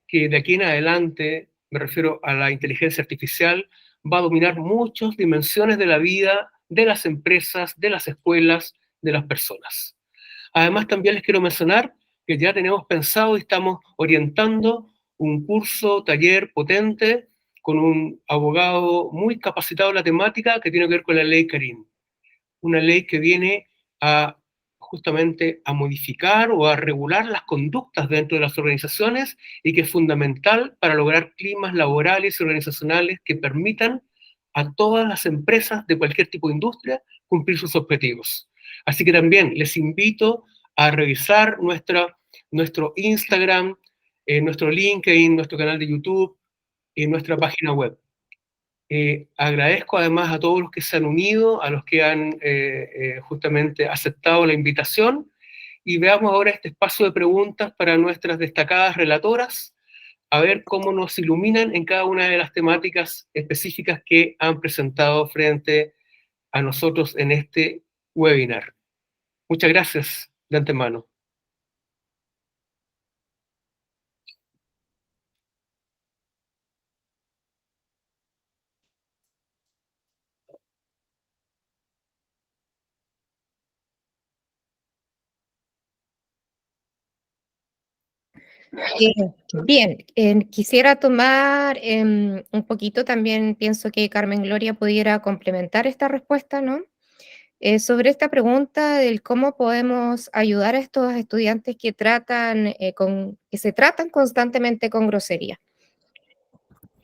que de aquí en adelante, me refiero a la inteligencia artificial, va a dominar muchas dimensiones de la vida, de las empresas, de las escuelas, de las personas. Además, también les quiero mencionar que ya tenemos pensado y estamos orientando un curso, taller potente, con un abogado muy capacitado en la temática que tiene que ver con la ley Karim. Una ley que viene a justamente a modificar o a regular las conductas dentro de las organizaciones y que es fundamental para lograr climas laborales y organizacionales que permitan a todas las empresas de cualquier tipo de industria cumplir sus objetivos. Así que también les invito a revisar nuestro Instagram, nuestro LinkedIn, nuestro canal de YouTube y nuestra página web. Agradezco además a todos los que se han unido, a los que han justamente aceptado la invitación, y veamos ahora este espacio de preguntas para nuestras destacadas relatoras, a ver cómo nos iluminan en cada una de las temáticas específicas que han presentado frente a nosotros en este webinar. Muchas gracias de antemano.
Bien, quisiera tomar un poquito, también pienso que Carmen Gloria pudiera complementar esta respuesta, ¿no? Sobre esta pregunta del cómo podemos ayudar a estos estudiantes que que se tratan constantemente con grosería.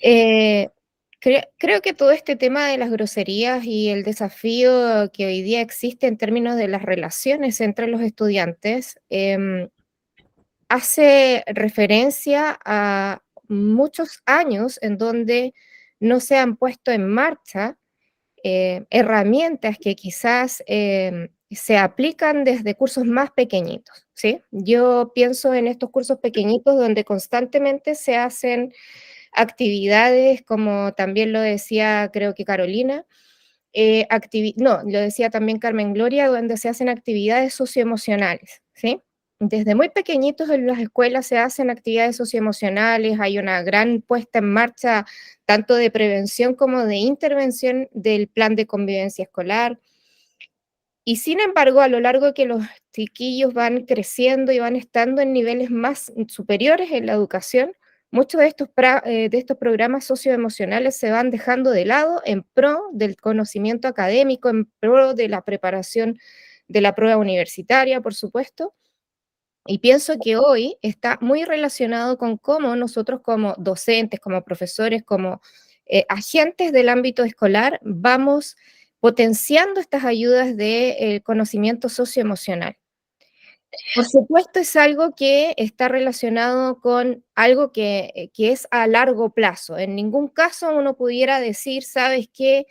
Creo que todo este tema de las groserías y el desafío que hoy día existe en términos de las relaciones entre los estudiantes hace referencia a muchos años en donde no se han puesto en marcha herramientas que quizás se aplican desde cursos más pequeñitos, ¿sí? Yo pienso en estos cursos pequeñitos donde constantemente se hacen actividades, como también lo decía, creo que Carolina, no, lo decía también Carmen Gloria, donde se hacen actividades socioemocionales, ¿sí? Desde muy pequeñitos en las escuelas se hacen actividades socioemocionales, hay una gran puesta en marcha tanto de prevención como de intervención del plan de convivencia escolar. Y sin embargo, a lo largo de que los chiquillos van creciendo y van estando en niveles más superiores en la educación, muchos de estos programas socioemocionales se van dejando de lado en pro del conocimiento académico, en pro de la preparación de la prueba universitaria, por supuesto. Y pienso que hoy está muy relacionado con cómo nosotros como docentes, como profesores, como agentes del ámbito escolar, vamos potenciando estas ayudas de conocimiento socioemocional. Por supuesto, es algo que está relacionado con algo que es a largo plazo. En ningún caso uno pudiera decir, ¿sabes qué?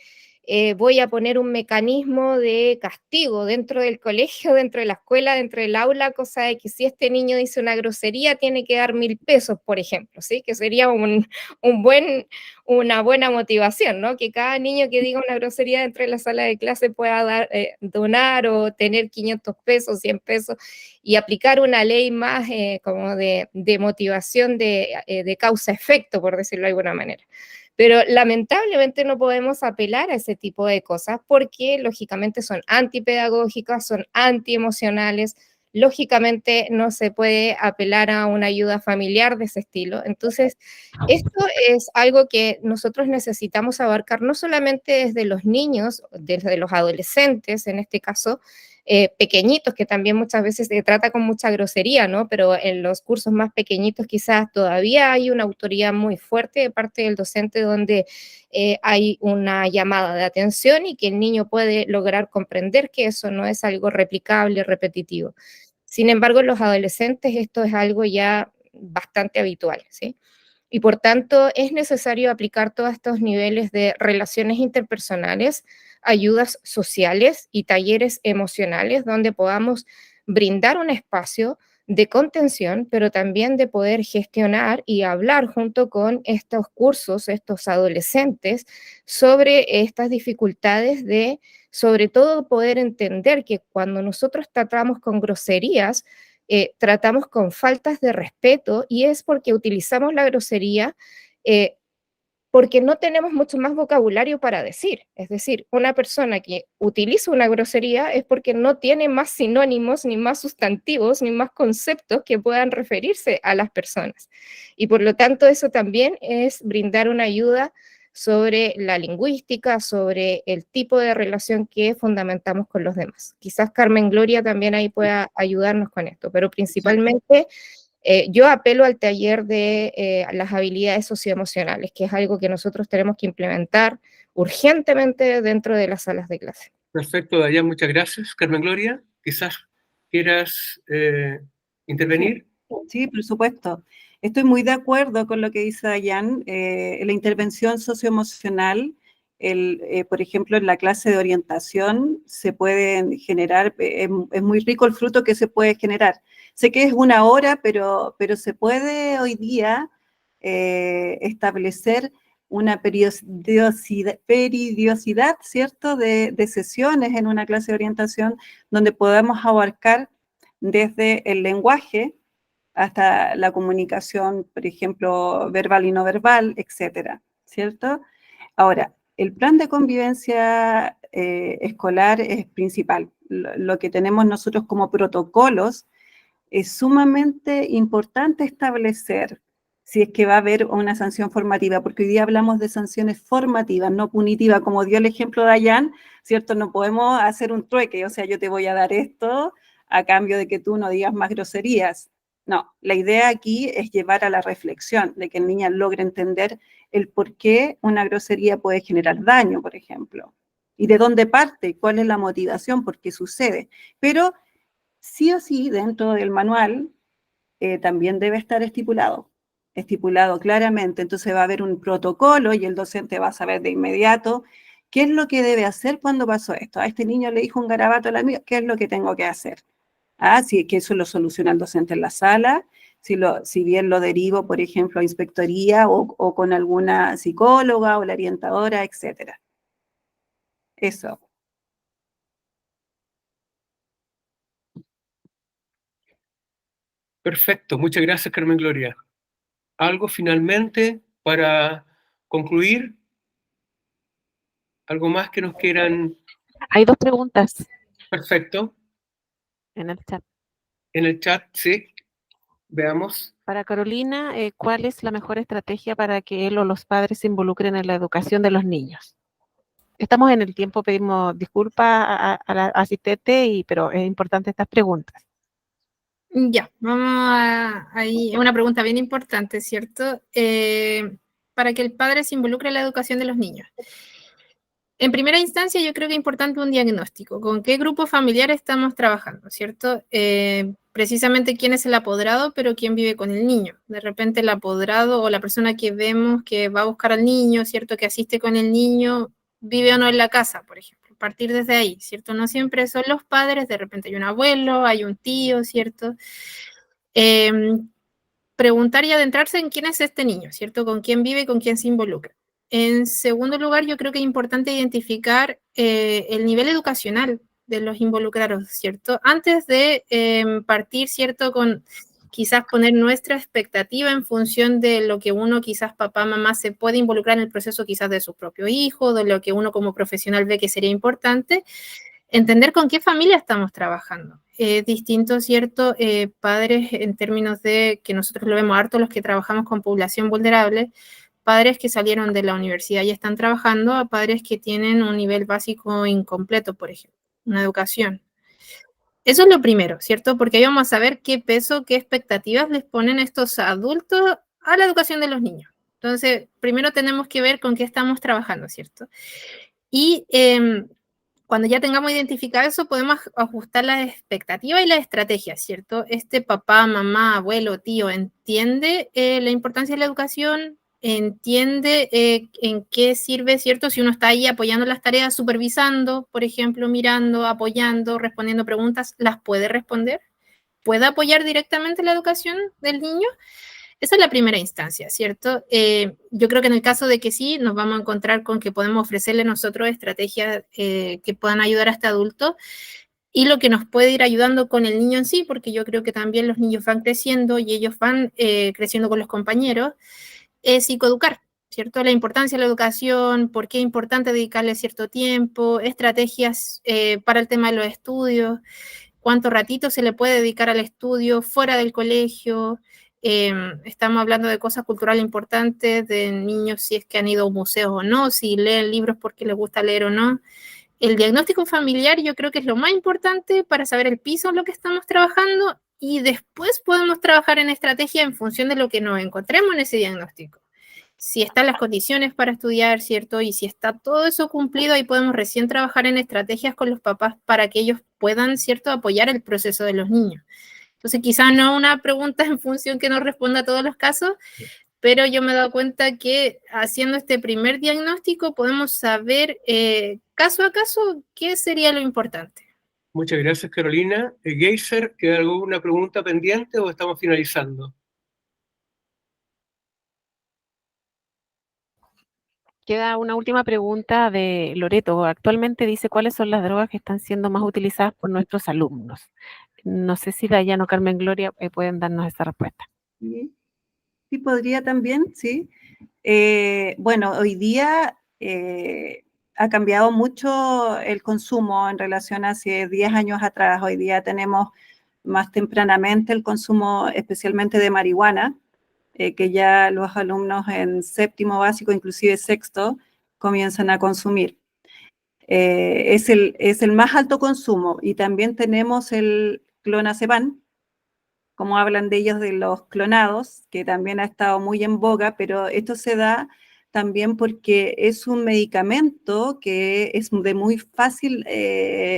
voy a poner un mecanismo de castigo dentro del colegio, dentro de la escuela, dentro del aula, cosa de que si este niño dice una grosería tiene que dar 1.000 pesos, por ejemplo, ¿sí? Que sería una buena motivación, ¿no? Que cada niño que diga una grosería dentro de la sala de clase pueda donar o tener 500 pesos, 100 pesos, y aplicar una ley más como de motivación de causa-efecto, por decirlo de alguna manera. Pero lamentablemente no podemos apelar a ese tipo de cosas porque lógicamente son antipedagógicas, son antiemocionales, lógicamente no se puede apelar a una ayuda familiar de ese estilo. Entonces, esto es algo que nosotros necesitamos abarcar no solamente desde los niños, desde los adolescentes, en este caso, pequeñitos, que también muchas veces se trata con mucha grosería, ¿no? Pero en los cursos más pequeñitos quizás todavía hay una autoridad muy fuerte de parte del docente donde hay una llamada de atención y que el niño puede lograr comprender que eso no es algo replicable, repetitivo. Sin embargo, en los adolescentes esto es algo ya bastante habitual, ¿sí? Y por tanto es necesario aplicar todos estos niveles de relaciones interpersonales, ayudas sociales y talleres emocionales donde podamos brindar un espacio de contención, pero también de poder gestionar y hablar junto con estos cursos, estos adolescentes, sobre estas dificultades de, sobre todo, poder entender que cuando nosotros tratamos con groserías, tratamos con faltas de respeto y es porque utilizamos la grosería porque no tenemos mucho más vocabulario para decir. Es decir, una persona que utiliza una grosería es porque no tiene más sinónimos, ni más sustantivos, ni más conceptos que puedan referirse a las personas. Y por lo tanto, eso también es brindar una ayuda sobre la lingüística, sobre el tipo de relación que fundamentamos con los demás. Quizás Carmen Gloria también ahí pueda ayudarnos con esto, pero principalmente yo apelo al taller de las habilidades socioemocionales, que es algo que nosotros tenemos que implementar urgentemente dentro de las salas de clase.
Perfecto, Dayan, muchas gracias. Carmen Gloria, quizás quieras intervenir.
Sí, por supuesto. Estoy muy de acuerdo con lo que dice Dayan. La intervención socioemocional, por ejemplo, en la clase de orientación, se pueden generar, es muy rico el fruto que se puede generar. Sé que es 1 hora, pero se puede hoy día establecer una periodicidad, ¿cierto?, de sesiones en una clase de orientación donde podamos abarcar desde el lenguaje hasta la comunicación, por ejemplo, verbal y no verbal, etcétera, ¿cierto? Ahora, el plan de convivencia escolar es principal. Lo que tenemos nosotros como protocolos es sumamente importante establecer si es que va a haber una sanción formativa, porque hoy día hablamos de sanciones formativas, no punitivas, como dio el ejemplo de Dayan, ¿cierto? No podemos hacer un trueque, o sea, yo te voy a dar esto a cambio de que tú no digas más groserías. No, la idea aquí es llevar a la reflexión, de que el niño logre entender el por qué una grosería puede generar daño, por ejemplo, y de dónde parte, cuál es la motivación, por qué sucede. Pero sí o sí, dentro del manual, también debe estar estipulado claramente. Entonces va a haber un protocolo y el docente va a saber de inmediato qué es lo que debe hacer cuando pasó esto. A este niño le dijo un garabato al amigo, ¿qué es lo que tengo que hacer? Sí, que eso lo soluciona el docente en la sala, si bien lo derivo, por ejemplo, a inspectoría o con alguna psicóloga o la orientadora, etcétera. Eso.
Perfecto, muchas gracias, Carmen Gloria. ¿Algo finalmente para concluir? ¿Algo más que nos quieran?
Hay 2 preguntas
Perfecto.
en el chat.
En el chat, sí. Veamos.
Para Carolina, ¿cuál es la mejor estrategia para que él o los padres se involucren en la educación de los niños? Estamos en el tiempo, pedimos disculpas a la asistente, pero es importante estas preguntas.
Ya, vamos ahí, es una pregunta bien importante, ¿cierto? Para que el padre se involucre en la educación de los niños. En primera instancia, yo creo que es importante un diagnóstico. ¿Con qué grupo familiar estamos trabajando, cierto? Precisamente quién es el apoderado, pero quién vive con el niño. De repente el apoderado o la persona que vemos que va a buscar al niño, ¿cierto? Que asiste con el niño, vive o no en la casa, por ejemplo. Partir desde ahí, ¿cierto? No siempre son los padres, de repente hay un abuelo, hay un tío, ¿cierto? Preguntar y adentrarse en quién es este niño, ¿cierto? Con quién vive y con quién se involucra. En segundo lugar, yo creo que es importante identificar el nivel educacional de los involucrados, ¿cierto? Antes de partir, ¿cierto? Con quizás poner nuestra expectativa en función de lo que uno, quizás papá, mamá, se puede involucrar en el proceso quizás de su propio hijo, de lo que uno como profesional ve que sería importante, entender con qué familia estamos trabajando. Distinto, ¿cierto? Padres en términos de que nosotros lo vemos harto, los que trabajamos con población vulnerable, padres que salieron de la universidad y están trabajando, a padres que tienen un nivel básico incompleto, por ejemplo, una educación. Eso es lo primero, ¿cierto? Porque ahí vamos a saber qué peso, qué expectativas les ponen estos adultos a la educación de los niños. Entonces, primero tenemos que ver con qué estamos trabajando, ¿cierto? Y cuando ya tengamos identificado eso, podemos ajustar las expectativas y las estrategias, ¿cierto? Este papá, mamá, abuelo, tío, entiende la importancia de la educación, entiende en qué sirve, ¿cierto? Si uno está ahí apoyando las tareas, supervisando, por ejemplo, mirando, apoyando, respondiendo preguntas, ¿las puede responder? ¿Puede apoyar directamente la educación del niño? Esa es la primera instancia, ¿cierto? Yo creo que en el caso de que sí, nos vamos a encontrar con que podemos ofrecerle nosotros estrategias que puedan ayudar a este adulto y lo que nos puede ir ayudando con el niño en sí, porque yo creo que también los niños van creciendo y ellos van creciendo con los compañeros, es psicoeducar, ¿cierto? La importancia de la educación, por qué es importante dedicarle cierto tiempo, estrategias para el tema de los estudios, cuánto ratito se le puede dedicar al estudio fuera del colegio. Estamos hablando de cosas culturales importantes, de niños si es que han ido a museos o no, si leen libros porque les gusta leer o no. El diagnóstico familiar yo creo que es lo más importante para saber el piso en lo que estamos trabajando y después podemos trabajar en estrategia en función de lo que nos encontremos en ese diagnóstico. Si están las condiciones para estudiar, ¿cierto? Y si está todo eso cumplido, ahí podemos recién trabajar en estrategias con los papás para que ellos puedan, ¿cierto?, apoyar el proceso de los niños. Entonces, quizás no una pregunta en función que nos responda a todos los casos, pero yo me he dado cuenta que haciendo este primer diagnóstico podemos saber caso a caso qué sería lo importante.
Muchas gracias, Carolina. Geyser, ¿queda alguna pregunta pendiente o estamos finalizando?
Queda una última pregunta de Loreto. Actualmente dice cuáles son las drogas que están siendo más utilizadas por nuestros alumnos. No sé si Dayana o Carmen Gloria pueden darnos esa respuesta.
Sí, sí podría también, sí. Bueno, hoy día ha cambiado mucho el consumo en relación a hace 10 años atrás. Hoy día tenemos más tempranamente el consumo especialmente de marihuana, que ya los alumnos en séptimo básico, inclusive sexto, comienzan a consumir. Es el más alto consumo y también tenemos el clonazepam, como hablan de ellos de los clonados, que también ha estado muy en boga, pero esto se da también porque es un medicamento que es de muy fácil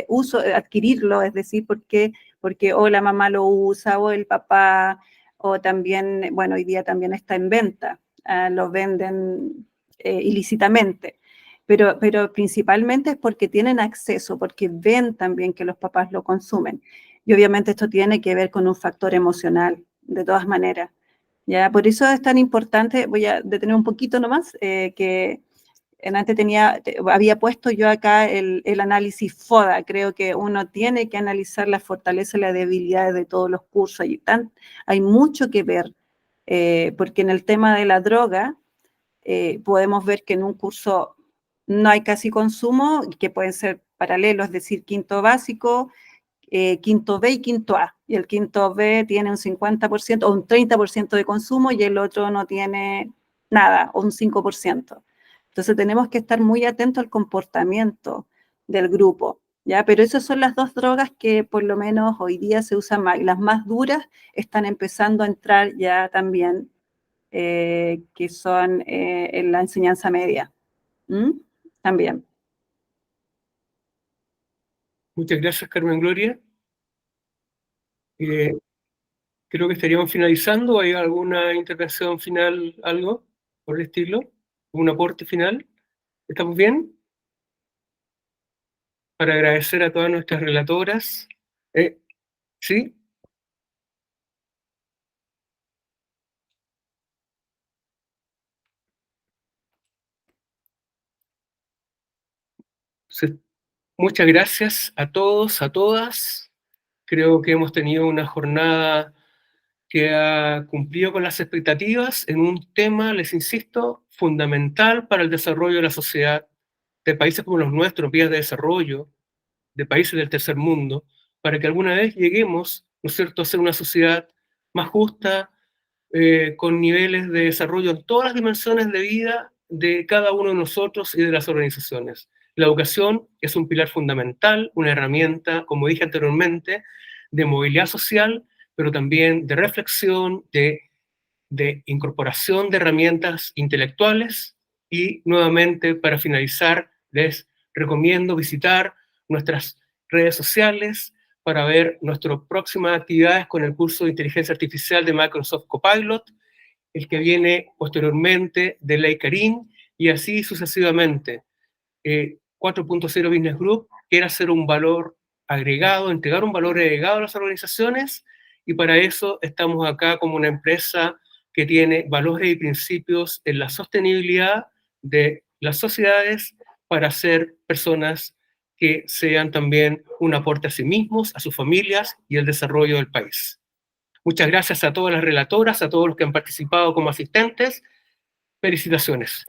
uso, adquirirlo, es decir, porque o la mamá lo usa o el papá, o también, bueno, hoy día también está en venta, lo venden ilícitamente. Pero principalmente es porque tienen acceso, porque ven también que los papás lo consumen. Y obviamente esto tiene que ver con un factor emocional, de todas maneras. ¿Ya? Por eso es tan importante, voy a detener un poquito nomás, que antes había puesto yo acá el análisis FODA. Creo que uno tiene que analizar la fortaleza y las debilidades de todos los cursos. Hay mucho que ver, porque en el tema de la droga podemos ver que en un curso no hay casi consumo, que pueden ser paralelos, es decir, quinto básico, quinto B y quinto A. Y el quinto B tiene un 50% o un 30% de consumo y el otro no tiene nada, o un 5%. Entonces tenemos que estar muy atentos al comportamiento del grupo, ¿ya? Pero esas son las dos drogas que por lo menos hoy día se usan más. Y las más duras están empezando a entrar ya también, que son en la enseñanza media. También.
Muchas gracias, Carmen Gloria. Creo que estaríamos finalizando. ¿Hay alguna intervención final, algo por el estilo? ¿Un aporte final? ¿Estamos bien? para agradecer a todas nuestras relatoras. ¿Sí? Muchas gracias a todos, a todas. Creo que hemos tenido una jornada que ha cumplido con las expectativas en un tema, les insisto, fundamental para el desarrollo de la sociedad de países como los nuestros, vías de desarrollo, de países del tercer mundo, para que alguna vez lleguemos, ¿no es cierto?, a ser una sociedad más justa, con niveles de desarrollo en todas las dimensiones de vida de cada uno de nosotros y de las organizaciones. La educación es un pilar fundamental, una herramienta, como dije anteriormente, de movilidad social, pero también de reflexión, de incorporación de herramientas intelectuales. Y nuevamente, para finalizar, les recomiendo visitar nuestras redes sociales para ver nuestras próximas actividades con el curso de Inteligencia Artificial de Microsoft Copilot, el que viene posteriormente de Ley Karim, y así sucesivamente. 4.0 Business Group quiere hacer un valor agregado, entregar un valor agregado a las organizaciones, y para eso estamos acá como una empresa que tiene valores y principios en la sostenibilidad de las sociedades para ser personas que sean también un aporte a sí mismos, a sus familias y el desarrollo del país. Muchas gracias a todas las relatoras, a todos los que han participado como asistentes. Felicitaciones.